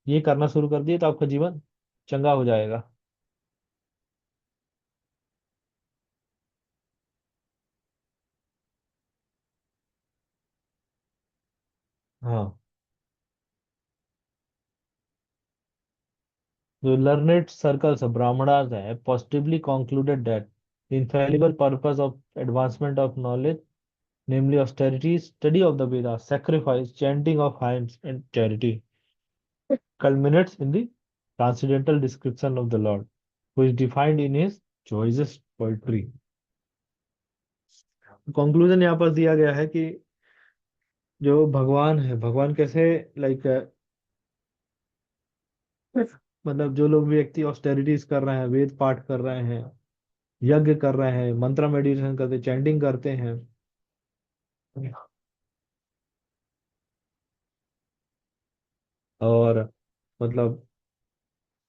ये करना शुरू कर दिए तो आपका जीवन चंगा हो जाएगा। हाँ, the learned circles of Brahmanas have positively concluded that the infallible purpose of advancement of knowledge, namely austerity, study of the Vedas, sacrifice, chanting of hymns, and charity, culminates in the transcendental description of the Lord, who is defined in his choicest poetry. Conclusion यहाँ पर दिया गया है कि जो भगवान है, भगवान कैसे, लाइक, मतलब जो लोग व्यक्ति ऑस्टेरिटीज कर रहे हैं, वेद पाठ कर रहे हैं, यज्ञ कर रहे हैं, मंत्र मेडिटेशन करते, चैंटिंग करते हैं, और मतलब,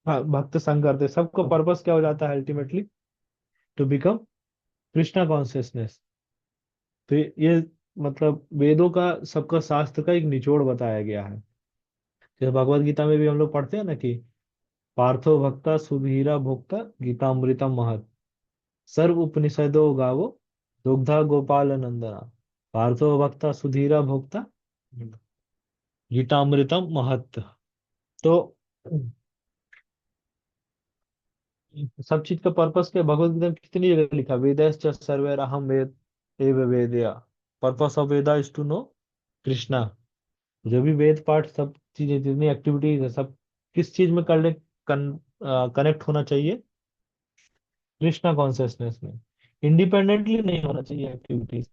हाँ, भक्त संग करते, सबका पर्पस क्या हो जाता है ultimately? To become Krishna consciousness. तो ये मतलब वेदों का, सबका शास्त्र का एक निचोड़ बताया गया है। जैसे भगवत गीता में भी हम लोग पढ़ते हैं ना कि पार्थो भक्ता सुधीरा भोक्ता गीतामृतम महत्, सर्व उपनिषदो गावो दुग्धा गोपाल नंदना, पार्थो भक्ता सुधीरा भोक्ता गीतामृतम महत्। तो सब चीज का पर्पस क्या, भगवत गीता में कितनी जगह लिखा, वेदैश्च सर्वैर अहम वेद एव वेदया, purpose of Veda is to know Krishna. जो भी वेद पाठ, सब चीजें, जितनी एक्टिविटीज है, सब किस चीज में कनेक्ट होना चाहिए? कृष्णा कॉन्शियसनेस में। इंडिपेंडेंटली नहीं होना चाहिए एक्टिविटीज।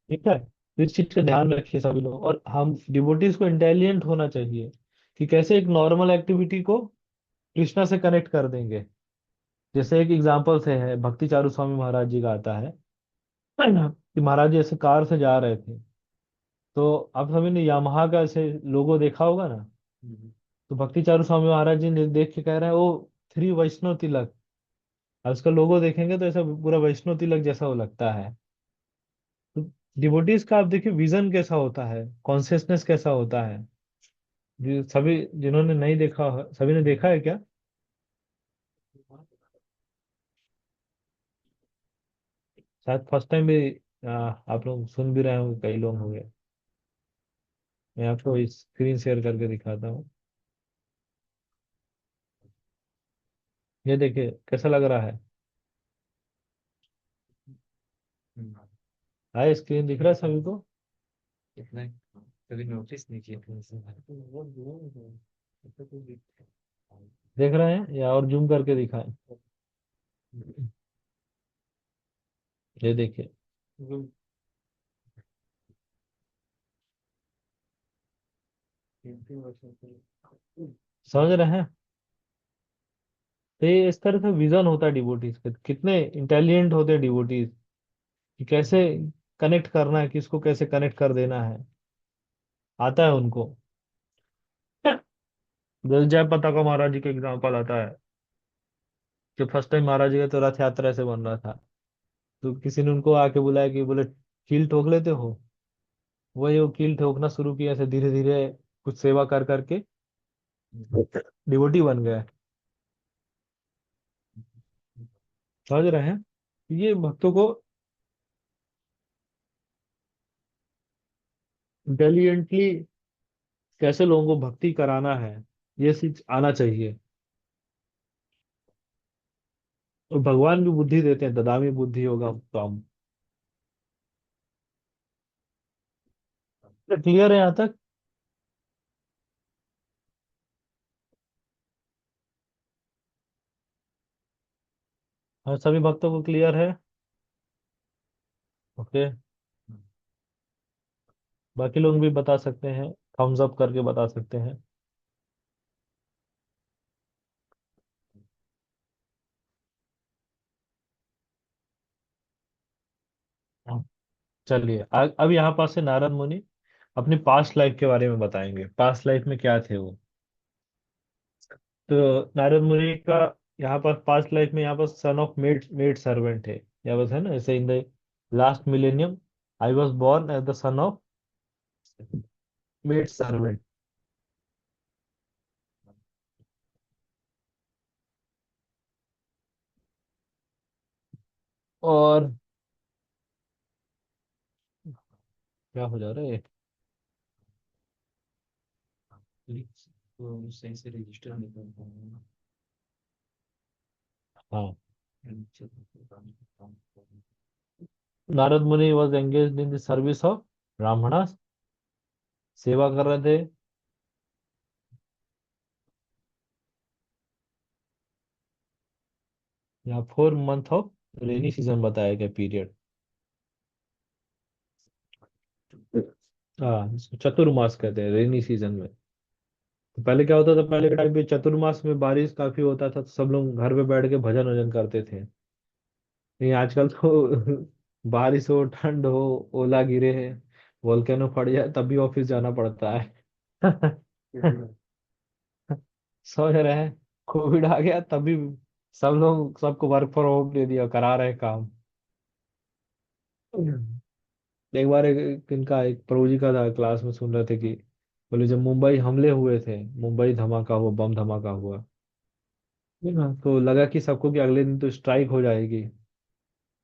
ठीक है, तो इस चीज का ध्यान रखिए सभी लोग, और हम डिवोटीज को इंटेलिजेंट होना चाहिए कि कैसे एक नॉर्मल एक्टिविटी को कृष्णा से कनेक्ट कर देंगे। जैसे एक एग्जांपल से है, भक्ति चारू स्वामी महाराज जी का आता है कि महाराज जी ऐसे कार से जा रहे थे, तो आप सभी ने यामाहा का ऐसे लोगो देखा होगा ना। तो भक्ति चारू स्वामी महाराज जी ने देख के कह रहे हैं, ओ श्री वैष्णव तिलक। अब उसका लोगो देखेंगे तो ऐसा पूरा वैष्णव तिलक जैसा वो लगता है। तो डिवोटीज का आप देखिए विजन कैसा होता है, कॉन्शियसनेस कैसा होता है। सभी जिन्होंने नहीं देखा, सभी ने देखा है क्या? शायद फर्स्ट टाइम भी आप लोग सुन भी रहे होंगे, कई लोग होंगे। मैं आपको स्क्रीन शेयर करके दिखाता हूँ। ये देखिए कैसा लग रहा है। हाई स्क्रीन दिख रहा है सभी को? इतना कभी नोटिस नहीं किया था ऐसे। देख रहे हैं या और जूम करके दिखाएं? ये देखिए, समझ रहे हैं? तो ये इस तरह से विजन होता है डिवोटीज का, कितने इंटेलिजेंट होते हैं डिवोटीज, कि कैसे कनेक्ट करना है, किसको कैसे कनेक्ट कर देना है, आता है उनको। जैसे जयपताका का महाराज जी का एग्जाम्पल आता है कि फर्स्ट टाइम महाराज जी का तो रथ यात्रा से बन रहा था, तो किसी ने उनको आके बुलाया कि बोले कील ठोक लेते हो। वही वो कील ठोकना शुरू किया, ऐसे धीरे धीरे कुछ सेवा कर करके डिवोटी बन गए। समझ रहे हैं? ये भक्तों को इंटेलिजेंटली कैसे लोगों को भक्ति कराना है, ये चीज आना चाहिए। और भगवान भी बुद्धि देते हैं, ददामी बुद्धि होगा तो हम। क्लियर है यहाँ तक? और सभी भक्तों को क्लियर है? ओके। बाकी लोग भी बता सकते हैं, थम्स अप करके बता सकते हैं। हाँ, चलिए अब यहाँ पास से नारद मुनि अपनी पास्ट लाइफ के बारे में बताएंगे, पास्ट लाइफ में क्या थे वो। तो नारद मुनि का यहाँ पर पास्ट लाइफ में यहाँ पर son of maid maid servant है, यहाँ पर है ना, जैसे in the last millennium I was born as the son of maid servant. और क्या हो जा रहा है? तो सही से रजिस्टर नहीं कर पाऊंगा। हाँ, नारद मुनि was engage in the service of ब्राह्मणा, सेवा कर रहे थे। यहाँ 4 मंथ ऑफ रेनी सीजन बताया गया पीरियड। हाँ, इसको चतुर्मास कहते हैं रेनी सीजन में। तो पहले क्या होता था, पहले के टाइम पे चतुर्मास में बारिश काफी होता था, तो सब लोग घर पे बैठ के भजन वजन करते थे। नहीं, आजकल तो बारिश हो, ठंड हो, ओला गिरे है, वोल्केनो फट जाए, तब भी ऑफिस जाना पड़ता है। समझ रहे हैं? कोविड आ गया तब भी सब लोग, सबको वर्क फ्रॉम होम दे दिया, करा रहे काम। एक बार इनका एक प्रभु जी का था, क्लास में सुन रहे थे कि बोले जब मुंबई हमले हुए थे, मुंबई धमाका हुआ, बम धमाका हुआ, है ना, तो लगा कि सबको कि अगले दिन तो स्ट्राइक हो जाएगी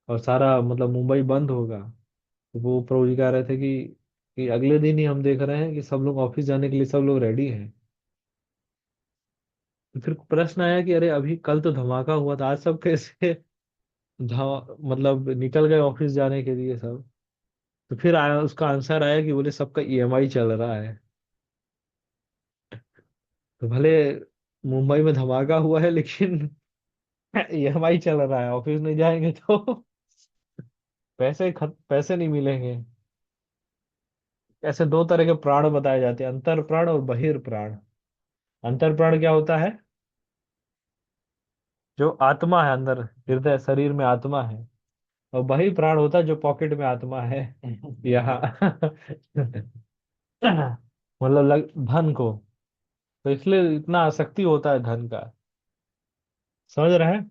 और सारा मतलब मुंबई बंद होगा। तो वो प्रभु जी कह रहे थे कि अगले दिन ही हम देख रहे हैं कि सब लोग ऑफिस जाने के लिए सब लोग रेडी हैं। तो फिर प्रश्न आया कि अरे अभी कल तो धमाका हुआ था, आज सब कैसे मतलब निकल गए ऑफिस जाने के लिए सब। तो फिर आया, उसका आंसर आया कि बोले सबका ईएमआई चल रहा है। तो भले मुंबई में धमाका हुआ है लेकिन ईएमआई चल रहा है, ऑफिस नहीं जाएंगे तो पैसे नहीं मिलेंगे। ऐसे दो तरह के प्राण बताए जाते हैं, अंतर प्राण और बहिर प्राण। अंतर प्राण क्या होता है? जो आत्मा है अंदर, हृदय शरीर में आत्मा है। और बहिर प्राण होता है जो पॉकेट में आत्मा है। यहाँ मतलब धन को। तो इसलिए इतना आसक्ति होता है धन का। समझ रहे हैं?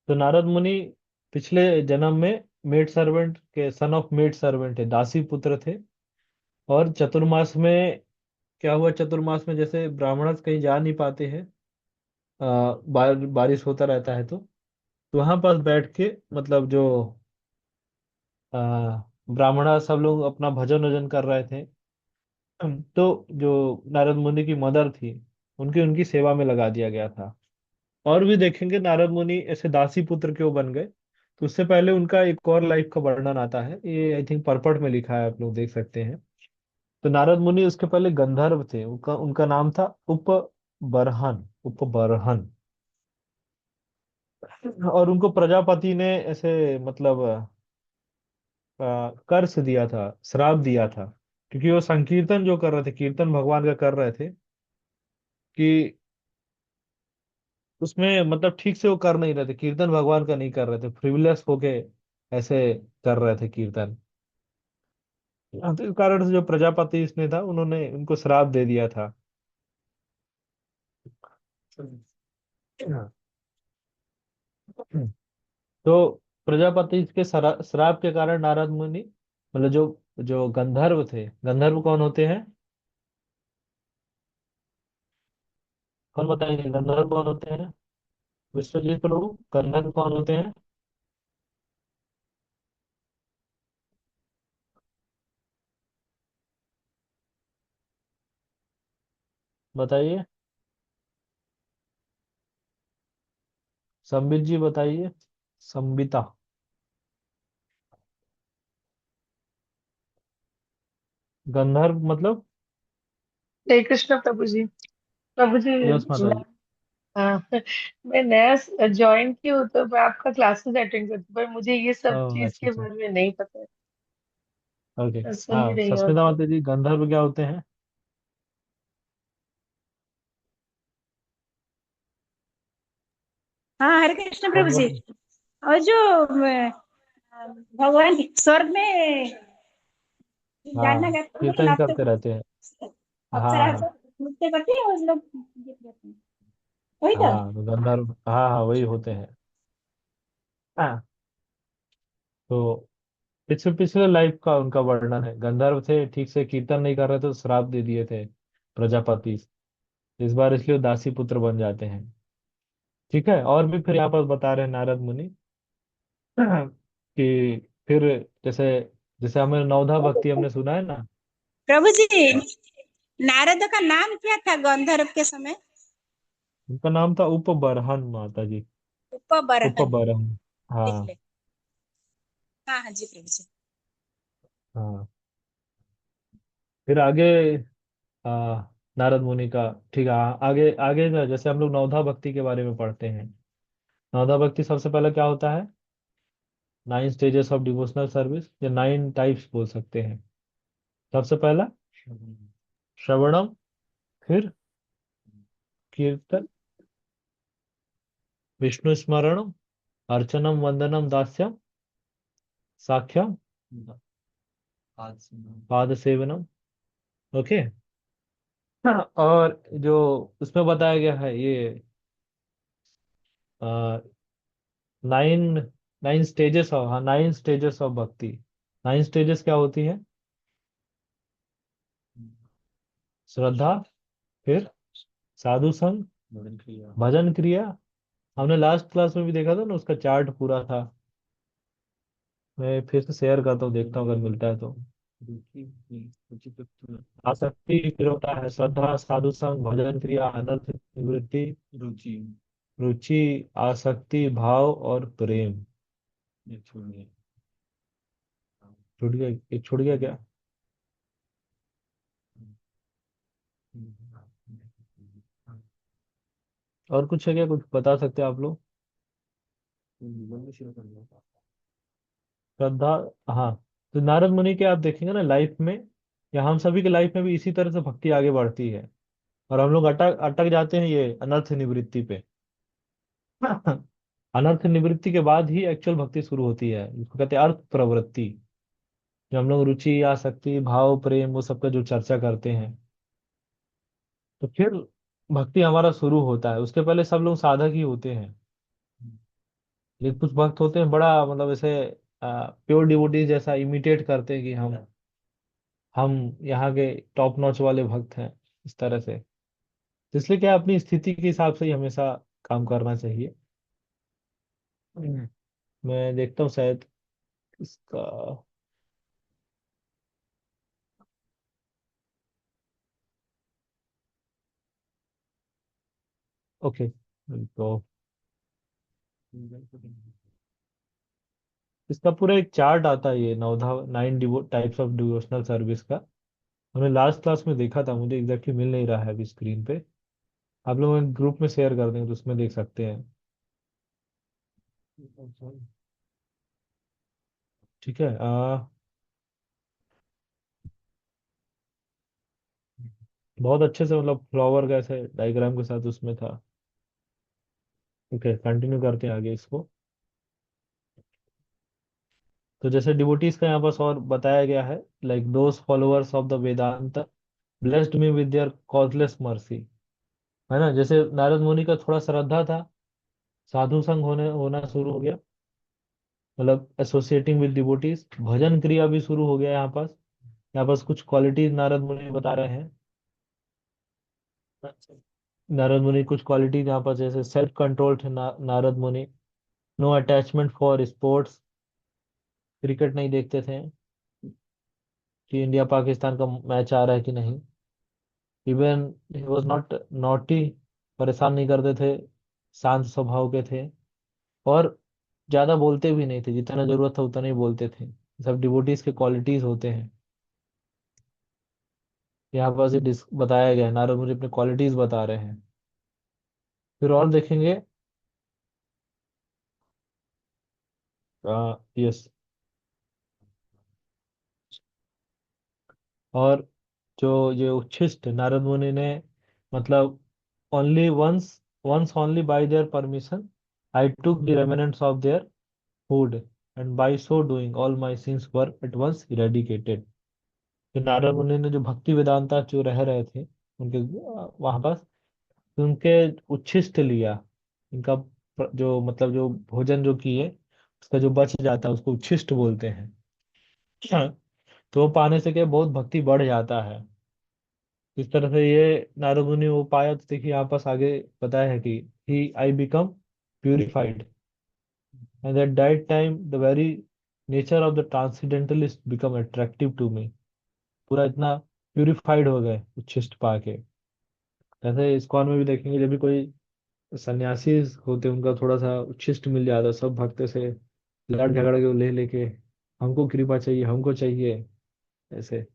तो नारद मुनि पिछले जन्म में मेड सर्वेंट के, सन ऑफ मेड सर्वेंट है, दासी पुत्र थे। और चतुर्मास में क्या हुआ, चतुर्मास में जैसे ब्राह्मण कहीं जा नहीं पाते हैं, बारिश होता रहता है, तो वहां पास बैठ के मतलब जो आ, ब्राह्मण सब लोग अपना भजन वजन कर रहे थे। तो जो नारद मुनि की मदर थी, उनकी उनकी सेवा में लगा दिया गया था। और भी देखेंगे नारद मुनि ऐसे दासी पुत्र क्यों बन गए। तो उससे पहले उनका एक और लाइफ का वर्णन आता है, ये आई थिंक परपट में लिखा है, आप लोग देख सकते हैं। तो नारद मुनि उसके पहले गंधर्व थे, उनका उनका नाम था उपबरहन, उपबरहन। और उनको प्रजापति ने ऐसे मतलब कर्स दिया था, श्राप दिया था, क्योंकि वो संकीर्तन जो कर रहे थे, कीर्तन भगवान का कर रहे थे, कि उसमें मतलब ठीक से वो कर नहीं रहे थे, कीर्तन भगवान का नहीं कर रहे थे, फ्रिवलेस होके ऐसे कर रहे थे कीर्तन। हाँ, तो इस कारण से जो प्रजापति इसने था, उन्होंने उनको श्राप दे दिया था। हाँ। तो प्रजापति के श्राप के कारण नारद मुनि, मतलब जो जो गंधर्व थे, गंधर्व कौन होते हैं? कौन बताएंगे गंधर्व कौन होते हैं? विश्वजीत प्रभु, गंधर्व कौन होते हैं? बताइए, संबित जी बताइए। संबिता। गंधर्व मतलब? जय कृष्ण प्रभु जी। प्रभु जी, यस माता जी। मैं नया ज्वाइन की हूँ तो मैं आपका क्लासेस अटेंड करती हूँ, पर मुझे ये सब ओह, चीज अच्छा के अच्छा। बारे में नहीं पता है। ओके। मैं सुन ही हाँ, रही हूँ सस्मिता आपको। माता जी, गंधर्व क्या होते हैं? हाँ, हरे कृष्ण कौन प्रभु जी। बोल? और जो भगवान स्वर्ग में गाना हाँ, गाते हैं, कीर्तन नाचते करते रहते हैं। हाँ अप्सरा हाँ। सब नृत्य करते हैं, उस लोग गीत गाते हैं। वही तो। हाँ, तो गंधर्व, हाँ हाँ वही होते हैं। हाँ, तो पिछले पिछले लाइफ का उनका वर्णन है। गंधर्व थे, ठीक से कीर्तन नहीं कर रहे थे तो श्राप दे दिए थे प्रजापति। इस बार इसलिए वो दासी पुत्र बन जाते हैं। ठीक है, और भी फिर यहाँ पर बता रहे हैं नारद मुनि कि फिर जैसे जैसे हमें नवधा भक्ति हमने सुना है ना। प्रभु जी, नारद का नाम क्या था गंधर्व के समय? उनका नाम था उपबरहन माता जी। उपबरहन। उपबरहन। लिख हाँ। ले। हाँ हाँ जी प्रभु जी। हाँ, फिर आगे आ, नारद मुनि का, ठीक है, आगे आगे ना, जैसे हम लोग नवधा भक्ति के बारे में पढ़ते हैं। नवधा भक्ति सबसे पहले क्या होता है? 9 स्टेजेस ऑफ डिवोशनल सर्विस, या 9 टाइप्स बोल सकते हैं। सबसे पहला श्रवणम, फिर कीर्तन, विष्णु स्मरणम, अर्चनम वंदनम दास्यम, साख्यम, आज सुनो। पाद सेवनम। ओके। और जो उसमें बताया गया है ये 9 9 स्टेजेस ऑफ, हाँ 9 स्टेजेस ऑफ भक्ति। 9 स्टेजेस क्या होती है? श्रद्धा, फिर साधु संग, मदन क्रिया। भजन क्रिया। हमने लास्ट क्लास में भी देखा था ना, उसका चार्ट पूरा था। मैं फिर से शेयर करता हूँ, देखता हूँ अगर मिलता है तो। रुचि रुचि तत्व। आसक्ति फिर होता है श्रद्धा, साधु संग, भजन क्रिया, अनर्थ निवृत्ति, रुचि। रुचि, आसक्ति, भाव और प्रेम। ये छोड़िए। छूट गया, एक छूट गया क्या? और कुछ है क्या, कुछ बता सकते हैं आप लोग? बंद शुरू कर दो। श्रद्धा। हाँ, तो नारद मुनि के आप देखेंगे ना लाइफ में, या हम सभी के लाइफ में भी इसी तरह से भक्ति आगे बढ़ती है। और हम लोग अटक अटक जाते हैं ये अनर्थ निवृत्ति पे। अनर्थ निवृत्ति के बाद ही एक्चुअल भक्ति शुरू होती है, इसको कहते हैं अर्थ प्रवृत्ति। जो हम लोग रुचि, आसक्ति, भाव, प्रेम, वो सबका जो चर्चा करते हैं, तो फिर भक्ति हमारा शुरू होता है। उसके पहले सब लोग साधक ही होते हैं। लेकिन कुछ भक्त होते हैं बड़ा, मतलब ऐसे प्योर डिवोटीज जैसा इमिटेट करते हैं कि हम यहाँ के टॉप नॉच वाले भक्त हैं, इस तरह से। तो इसलिए क्या है, अपनी स्थिति के हिसाब से ही हमेशा काम करना चाहिए। मैं देखता हूँ शायद इसका। ओके, तो इसका पूरा एक चार्ट आता है, ये नवधा 9 टाइप्स ऑफ डिवोशनल सर्विस का। हमने लास्ट क्लास में देखा था, मुझे एग्जैक्टली मिल नहीं रहा है अभी स्क्रीन पे। आप लोग ग्रुप में शेयर कर देंगे तो उसमें देख सकते हैं। ठीक है। बहुत अच्छे से, मतलब फ्लावर का ऐसे डायग्राम के साथ उसमें था। ओके, कंटिन्यू करते हैं आगे इसको। तो जैसे डिवोटीज का यहाँ पास और बताया गया है, like those followers of the Vedanta blessed me with their causeless mercy. है ना, जैसे नारद मुनि का थोड़ा श्रद्धा था, साधु संग होने होना शुरू हो गया, मतलब एसोसिएटिंग विद डिवोटीज। भजन क्रिया भी शुरू हो गया यहाँ पास। यहाँ पास कुछ क्वालिटीज नारद मुनि बता रहे हैं। नारद मुनि कुछ क्वालिटीज यहाँ पास, जैसे सेल्फ कंट्रोल थे Narada Muni. No attachment for sports, cricket नहीं देखते थे कि इंडिया पाकिस्तान का मैच आ रहा है कि नहीं। Even he was not naughty, परेशान नहीं करते थे, शांत स्वभाव के थे। और ज्यादा बोलते भी नहीं थे, जितना जरूरत था उतना ही बोलते थे। सब डिवोटीज के क्वालिटीज होते हैं। यहाँ पर से बताया गया है, नारद मुनि अपने क्वालिटीज बता रहे हैं। फिर और देखेंगे। यस। और जो ये उच्छिष्ट नारद मुनि ने, मतलब only once once only by their permission I took the remnants of their food, and by so doing all my sins were at once eradicated. फिर नारद मुनि ने जो भक्ति वेदांता जो रह रहे थे उनके वहां पास, तो उनके उच्छिष्ट लिया, इनका जो मतलब जो भोजन जो किए उसका जो बच जाता है उसको उच्छिष्ट बोलते हैं। तो वो पाने से क्या बहुत भक्ति बढ़ जाता है। इस तरह से ये नारद मुनि वो पाया, तो देखिए यहाँ पास आगे बताया है कि ही I become purified and at that time the very nature of the transcendentalist become attractive to me. पूरा इतना प्यूरिफाइड हो गए उच्छिष्ट पाके। जैसे इस्कॉन में भी देखेंगे, जब भी कोई सन्यासी होते उनका थोड़ा सा उच्छिष्ट मिल जाता, सब भक्त से लड़ झगड़ के वो ले लेके हमको कृपा चाहिए, हमको चाहिए, ऐसे।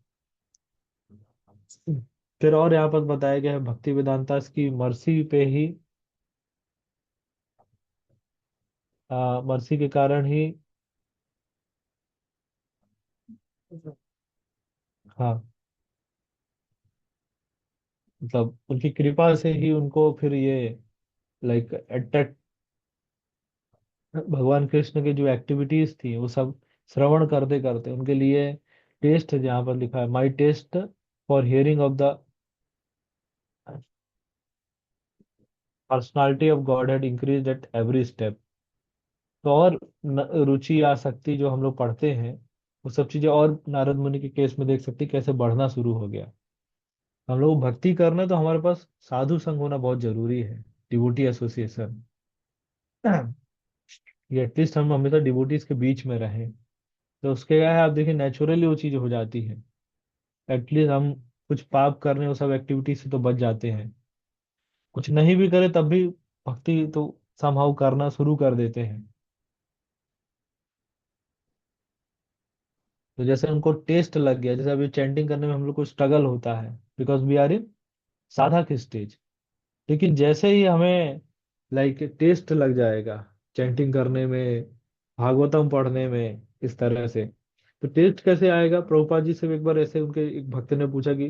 फिर और यहाँ पर बताया गया है भक्ति वेदांता की मर्सी पे ही, मर्सी के कारण ही, हाँ, मतलब उनकी कृपा से ही उनको फिर ये लाइक अट्रैक्ट, भगवान कृष्ण की जो एक्टिविटीज थी वो सब श्रवण करते करते उनके लिए टेस्ट, जहाँ पर लिखा है my test for hearing of the personality of God had increase at every step. तो और रुचि आसक्ति जो हम लोग पढ़ते हैं वो सब चीजें और नारद मुनि के केस में देख सकते हैं कैसे बढ़ना शुरू हो गया। हम लोग भक्ति करना तो हमारे पास साधु संग होना बहुत जरूरी है, डिवोटी एसोसिएशन। ये एटलीस्ट हम हमेशा डिवोटीज के बीच में रहें, तो उसके क्या है, आप देखिए नेचुरली वो चीज हो जाती है। एटलीस्ट हम कुछ पाप करने वो सब एक्टिविटी से तो बच जाते हैं। कुछ नहीं भी करे तब भी भक्ति तो समहाउ करना शुरू कर देते हैं। तो जैसे उनको टेस्ट लग गया, जैसे अभी चैंटिंग करने में हम लोग को स्ट्रगल होता है बिकॉज वी आर इन साधक स्टेज। लेकिन जैसे ही हमें लाइक टेस्ट लग जाएगा चैंटिंग करने में, भागवतम पढ़ने में, इस तरह से, तो टेस्ट कैसे आएगा? प्रभुपाद जी से एक बार ऐसे उनके एक भक्त ने पूछा कि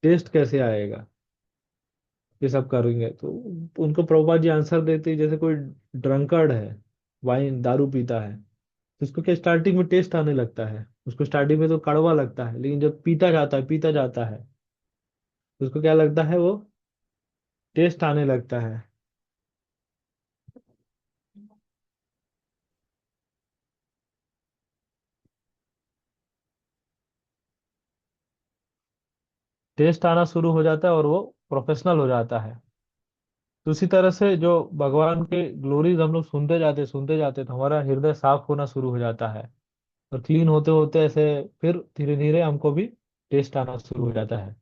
टेस्ट कैसे आएगा ये सब करेंगे, तो उनको प्रभुपाद जी आंसर देते जैसे कोई ड्रंकर्ड है, वाइन दारू पीता है, तो उसको क्या स्टार्टिंग में टेस्ट आने लगता है, उसको स्टार्टिंग में तो कड़वा लगता है, लेकिन जब पीता जाता है तो उसको क्या लगता है, वो टेस्ट आने लगता है। टेस्ट आना शुरू हो जाता है और वो प्रोफेशनल हो जाता है। तो उसी तरह से जो भगवान के ग्लोरीज हम लोग सुनते जाते तो हमारा हृदय साफ होना शुरू हो जाता है, और क्लीन होते होते ऐसे फिर धीरे धीरे हमको भी टेस्ट आना शुरू हो जाता है।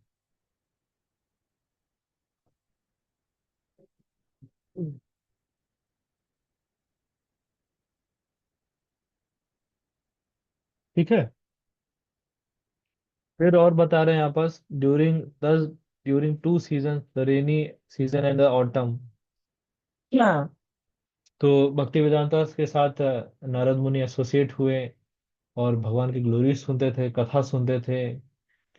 ठीक है। फिर और बता रहे हैं यहाँ pass during two season, the rainy season and the autumn, तो भक्ति वेदांता के साथ नारद मुनि एसोसिएट हुए और भगवान की ग्लोरी सुनते थे, कथा सुनते थे,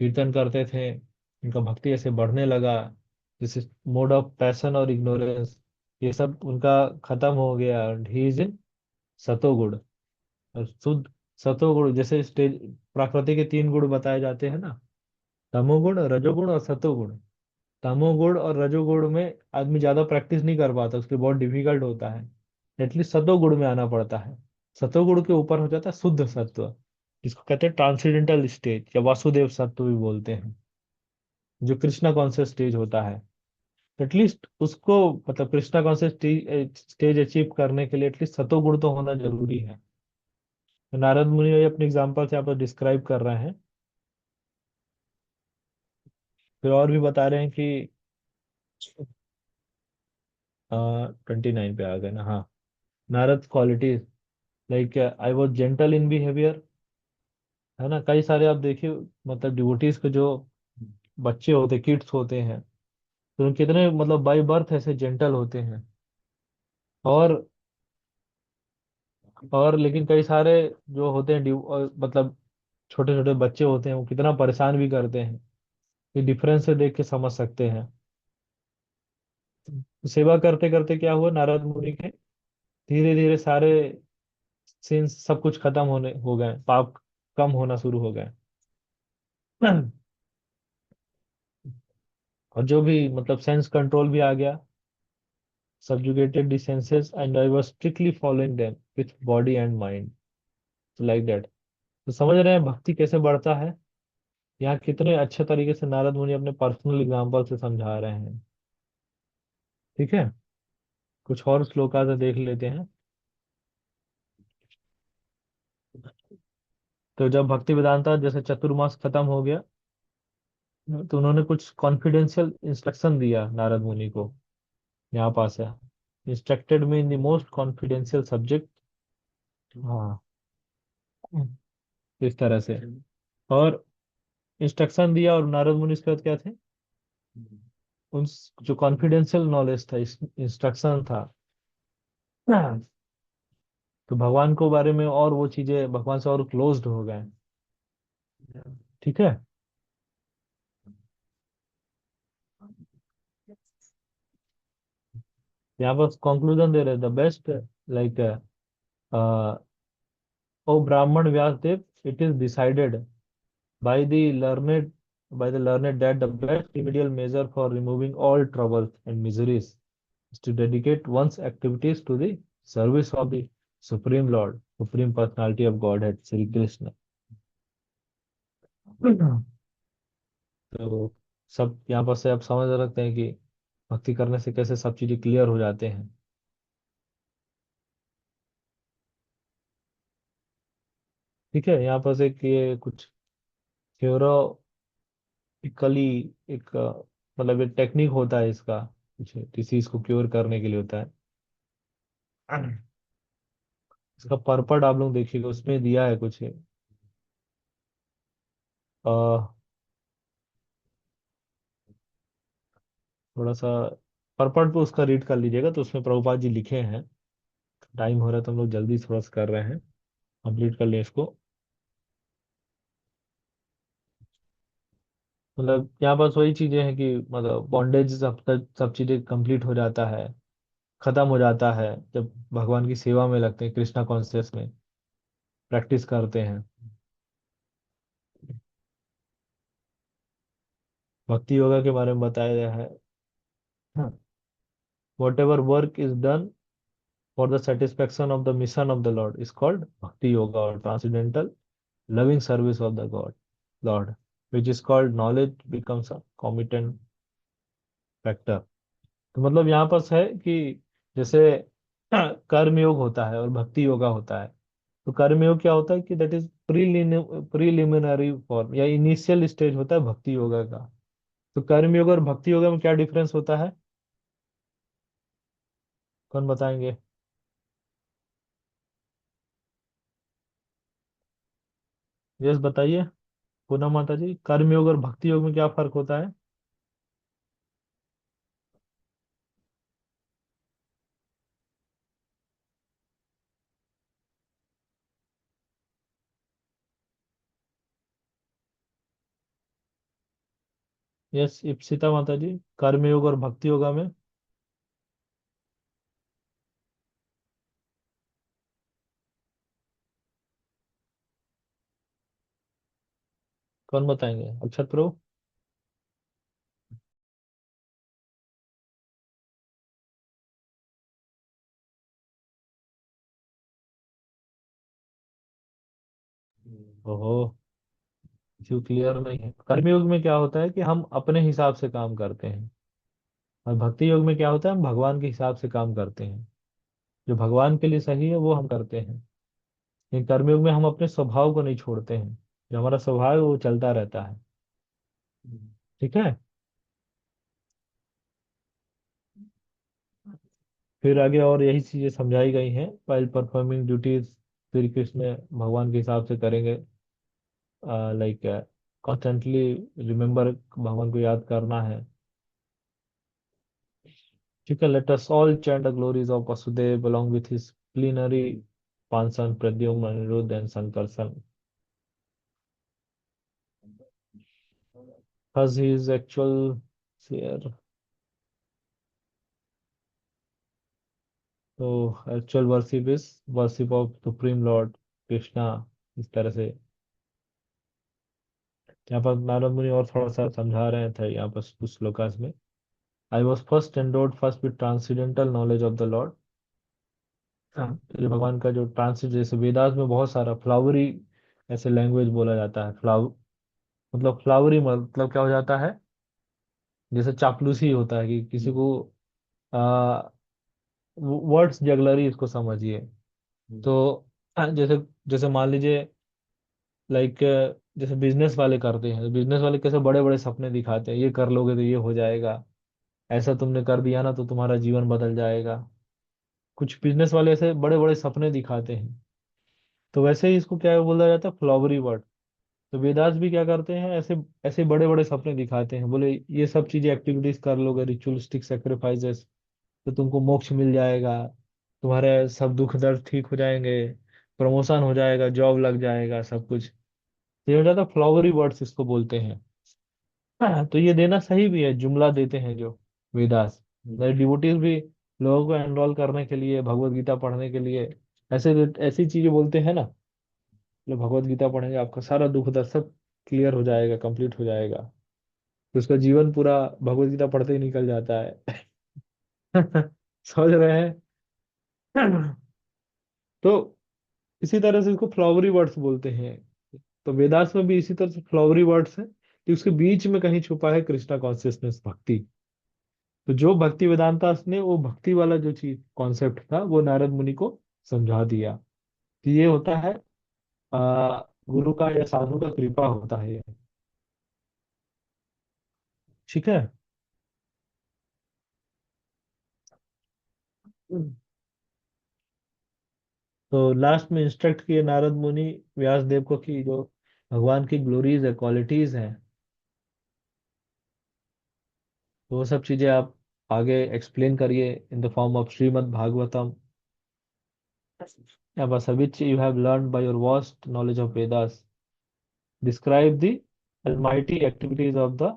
कीर्तन करते थे। उनका भक्ति ऐसे बढ़ने लगा, जैसे मोड ऑफ पैशन और इग्नोरेंस ये सब उनका खत्म हो गया। ही इज इन सतोगुण, और शुद्ध सतोगुण, जैसे स्टेज प्रकृति के तीन गुण बताए जाते हैं ना, तमोगुण, रजोगुण और सतोगुण। तमोगुण और रजोगुण में आदमी ज्यादा प्रैक्टिस नहीं कर पाता, उसके लिए बहुत डिफिकल्ट होता है। एटलीस्ट सतोगुण में आना पड़ता है। सतोगुण के ऊपर हो जाता है शुद्ध सत्व, जिसको कहते हैं ट्रांसेंडेंटल स्टेज या वासुदेव सत्व भी बोलते हैं, जो कृष्णा कॉन्शियस स्टेज होता है। एटलीस्ट उसको, मतलब कृष्णा कॉन्शियस स्टेज अचीव करने के लिए एटलीस्ट सतोगुण तो होना जरूरी है। तो नारद मुनि ये अपने एग्जाम्पल से आप डिस्क्राइब कर रहे हैं। फिर और भी बता रहे हैं कि 29 पे आ गए ना, हाँ। Narad qualities, like I was gentle in behaviour, है ना। कई सारे आप देखिए, मतलब डिवोटीज के जो बच्चे होते, किड्स होते हैं, तो उन कितने मतलब बाय बर्थ ऐसे जेंटल होते हैं। और लेकिन कई सारे जो होते हैं और मतलब छोटे छोटे बच्चे होते हैं, वो कितना परेशान भी करते हैं। ये डिफरेंस से देख के समझ सकते हैं। तो सेवा करते करते क्या हुआ नारद मुनि के, धीरे धीरे सारे सिंस सब कुछ खत्म होने हो गए, पाप कम होना शुरू हो गए। और जो भी मतलब सेंस कंट्रोल भी आ गया, subjugated the senses and I was strictly following them with body and mind. So like that. तो समझ रहे हैं भक्ति कैसे बढ़ता है? यहाँ कितने अच्छे तरीके से नारद मुनि अपने पर्सनल एग्जाम्पल से समझा रहे हैं। ठीक है, कुछ और श्लोका से देख लेते हैं। तो जब भक्ति वेदांता जैसे चतुर्मास खत्म हो गया, तो उन्होंने कुछ कॉन्फिडेंशियल इंस्ट्रक्शन दिया नारद मुनि को। यहाँ पास है, instructed me in the most confidential subject. हाँ, इस तरह से और इंस्ट्रक्शन दिया। और नारद मुनि इसके बाद क्या थे, उन जो कॉन्फिडेंशियल नॉलेज था, इंस्ट्रक्शन था, तो भगवान को बारे में और वो चीजें भगवान से और क्लोज्ड हो गए। ठीक है, यहाँ पर कंक्लूजन दे रहे the best like O brahmana Vyasadeva, it is decided by the learned by the learned that the best remedial measure for removing all troubles and miseries is to dedicate one's activities to the service of the Supreme Lord, Supreme Personality of Godhead, Sri Krishna. तो सब यहाँ पर से आप समझ सकते हैं कि भक्ति करने से कैसे सब चीजें क्लियर हो जाते हैं। ठीक है, यहाँ पर से ये कुछ थियोरटिकली एक मतलब एक टेक्निक होता है इसका, कुछ डिसीज को क्योर करने के लिए होता है। इसका पर्पट आप लोग देखिएगा, उसमें दिया है कुछ थोड़ा सा पर्पट पे उसका रीड कर लीजिएगा, तो उसमें प्रभुपाद जी लिखे हैं। टाइम हो रहा है तो हम लोग जल्दी थोड़ा सा कर रहे हैं, कंप्लीट कर लें इसको। मतलब यहाँ पास वही चीजें हैं कि मतलब बॉन्डेज सब तक सब चीजें कंप्लीट हो जाता है, खत्म हो जाता है जब भगवान की सेवा में लगते हैं, कृष्णा कॉन्शियस में प्रैक्टिस करते हैं। भक्ति योगा के बारे में बताया गया है, what ever work is done for the satisfaction of the mission of the Lord is called Bhakti Yoga or transcendental loving service of the Lord, which is called knowledge becomes a commitment factor. तो मतलब यहाँ पर है कि जैसे कर्म योग होता है और भक्ति योगा होता है। तो कर्म योग क्या होता है कि दैट इज प्रीलिमिनरी फॉर्म या इनिशियल स्टेज होता है भक्ति योगा का। तो कर्म योग और भक्ति योगा में क्या डिफरेंस होता है, कौन बताएंगे? यस बताइए, पूनम माता जी, कर्म योग और भक्ति योग में क्या फर्क होता है? यस इप्सिता माता जी, कर्मयोग और भक्ति योगा में कौन बताएंगे? अक्षत प्रभु। ओहो, क्यों क्लियर नहीं है? कर्मयोग में क्या होता है कि हम अपने हिसाब से काम करते हैं, और भक्ति योग में क्या होता है हम भगवान के हिसाब से काम करते हैं। जो भगवान के लिए सही है वो हम करते हैं। लेकिन कर्मयोग में हम अपने स्वभाव को नहीं छोड़ते हैं, जो हमारा स्वभाव है वो चलता रहता है। ठीक है, फिर आगे और यही चीजें समझाई गई हैं। While performing duties Shri Krishna भगवान के हिसाब से करेंगे, लाइक कॉन्स्टेंटली रिमेम्बर, भगवान को याद करना है। ठीक है, let us all chant the glories of Vasudeva along with his plenary Pansan, Pradyumna, Anirudh and Sankarsan. Thus he is actual seer. तो actual worship is worship of supreme Lord Krishna. इस तरह से यहाँ पर नारद मुनि और थोड़ा सा समझा रहे थे यहाँ पर कुछ श्लोकास में। I was first endowed first with transcendental knowledge of the Lord. ये भगवान का जो ट्रांसलेट, जैसे वेदास में बहुत सारा फ्लावरी ऐसे लैंग्वेज बोला जाता है। मतलब फ्लावरी मतलब क्या हो जाता है, जैसे चापलूसी होता है कि किसी को आ, वर्ड्स जगलरी इसको समझिए। तो जैसे जैसे मान लीजिए लाइक, जैसे बिजनेस वाले करते हैं, बिजनेस वाले कैसे बड़े बड़े सपने दिखाते हैं, ये कर लोगे तो ये हो जाएगा, ऐसा तुमने कर दिया ना तो तुम्हारा जीवन बदल जाएगा। कुछ बिजनेस वाले ऐसे बड़े बड़े सपने दिखाते हैं। तो वैसे ही इसको क्या बोला जाता है, फ्लावरी वर्ड। तो वेदास भी क्या करते हैं, ऐसे ऐसे बड़े बड़े सपने दिखाते हैं, बोले ये सब चीजें एक्टिविटीज कर लोगे, रिचुअलिस्टिक सेक्रीफाइसेस, तो तुमको मोक्ष मिल जाएगा, तुम्हारे सब दुख दर्द ठीक हो जाएंगे, प्रमोशन हो जाएगा, जॉब लग जाएगा, सब कुछ। ये हो जाता फ्लावरी वर्ड्स इसको बोलते हैं। तो ये देना सही भी है, जुमला देते हैं जो वेदास, डिवोटीज भी लोगों को एनरोल करने के लिए, भगवत गीता पढ़ने के लिए ऐसे ऐसी चीजें बोलते हैं ना। मतलब भगवत गीता पढ़ेंगे आपका सारा दुख दर्द सब क्लियर हो जाएगा, कंप्लीट हो जाएगा, तो उसका जीवन पूरा भगवत गीता पढ़ते ही निकल जाता है। समझ रहे हैं? तो इसी तरह से इसको फ्लावरी वर्ड्स बोलते हैं। तो वेदास में भी इसी तरह से फ्लावरी वर्ड्स है कि उसके बीच में कहीं छुपा है कृष्णा कॉन्शियसनेस, भक्ति। तो जो भक्ति वेदांता ने वो भक्ति वाला जो चीज कॉन्सेप्ट था वो नारद मुनि को समझा दिया कि ये होता है गुरु का या साधु का कृपा होता है ये। ठीक है। तो लास्ट में इंस्ट्रक्ट किए नारद मुनि व्यास देव को कि जो भगवान की ग्लोरीज है, क्वालिटीज हैं, तो वो सब चीजें आप आगे एक्सप्लेन करिए in the form of Srimad Bhagavatam, about which you have learned by your vast knowledge of Vedas. Describe the almighty activities of the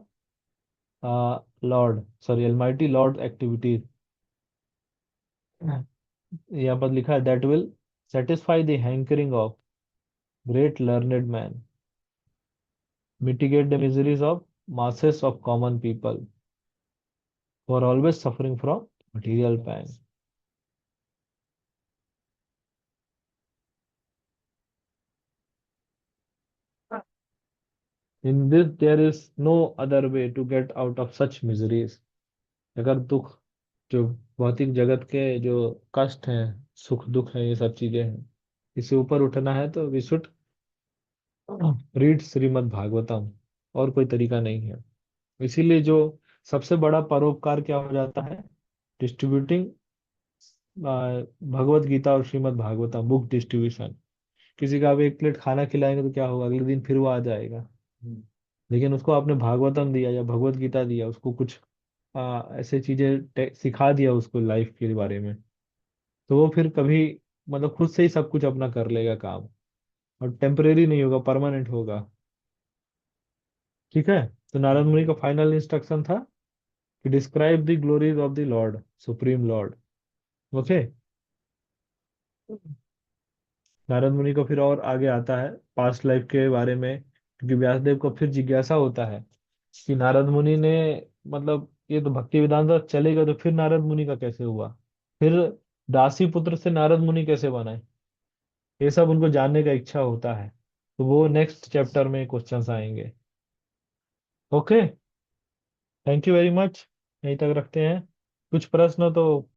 Almighty Lord activities. यहाँ पर लिखा है that will satisfy the hankering of great learned man, mitigate the miseries of masses of common people who are always suffering from material pain. In this there is no other way to get out of such miseries. अगर दुख, जो भौतिक जगत के जो कष्ट हैं, सुख दुख है, ये सब चीजें हैं, इससे ऊपर उठना है तो we should read Srimad Bhagavatam, और कोई तरीका नहीं है। इसीलिए जो सबसे बड़ा परोपकार क्या हो जाता है, डिस्ट्रीब्यूटिंग भगवत गीता और श्रीमद् भागवतम, बुक डिस्ट्रीब्यूशन। किसी का आप एक प्लेट खाना खिलाएंगे तो क्या होगा, अगले दिन फिर वो आ जाएगा। लेकिन उसको आपने भागवतम दिया या भगवत गीता दिया, उसको कुछ ऐसे चीजें सिखा दिया उसको लाइफ के बारे में, तो वो फिर कभी मतलब खुद से ही सब कुछ अपना कर लेगा काम, और टेम्परेरी नहीं होगा, परमानेंट होगा। ठीक है। तो नारद मुनि का फाइनल इंस्ट्रक्शन था कि describe the glories of the lord, supreme lord. Okay. Narada Muni को फिर और आगे आता है पास्ट लाइफ के बारे में, क्योंकि व्यासदेव को फिर जिज्ञासा होता है कि नारद मुनि ने, मतलब ये तो भक्ति वेदांत चलेगा तो फिर नारद मुनि का कैसे हुआ, फिर दासी पुत्र से नारद मुनि कैसे बने, ये सब उनको जानने का इच्छा होता है। तो वो नेक्स्ट चैप्टर में क्वेश्चंस आएंगे। Okay. Thank you very much. यहीं तक रखते हैं। कुछ प्रश्न तो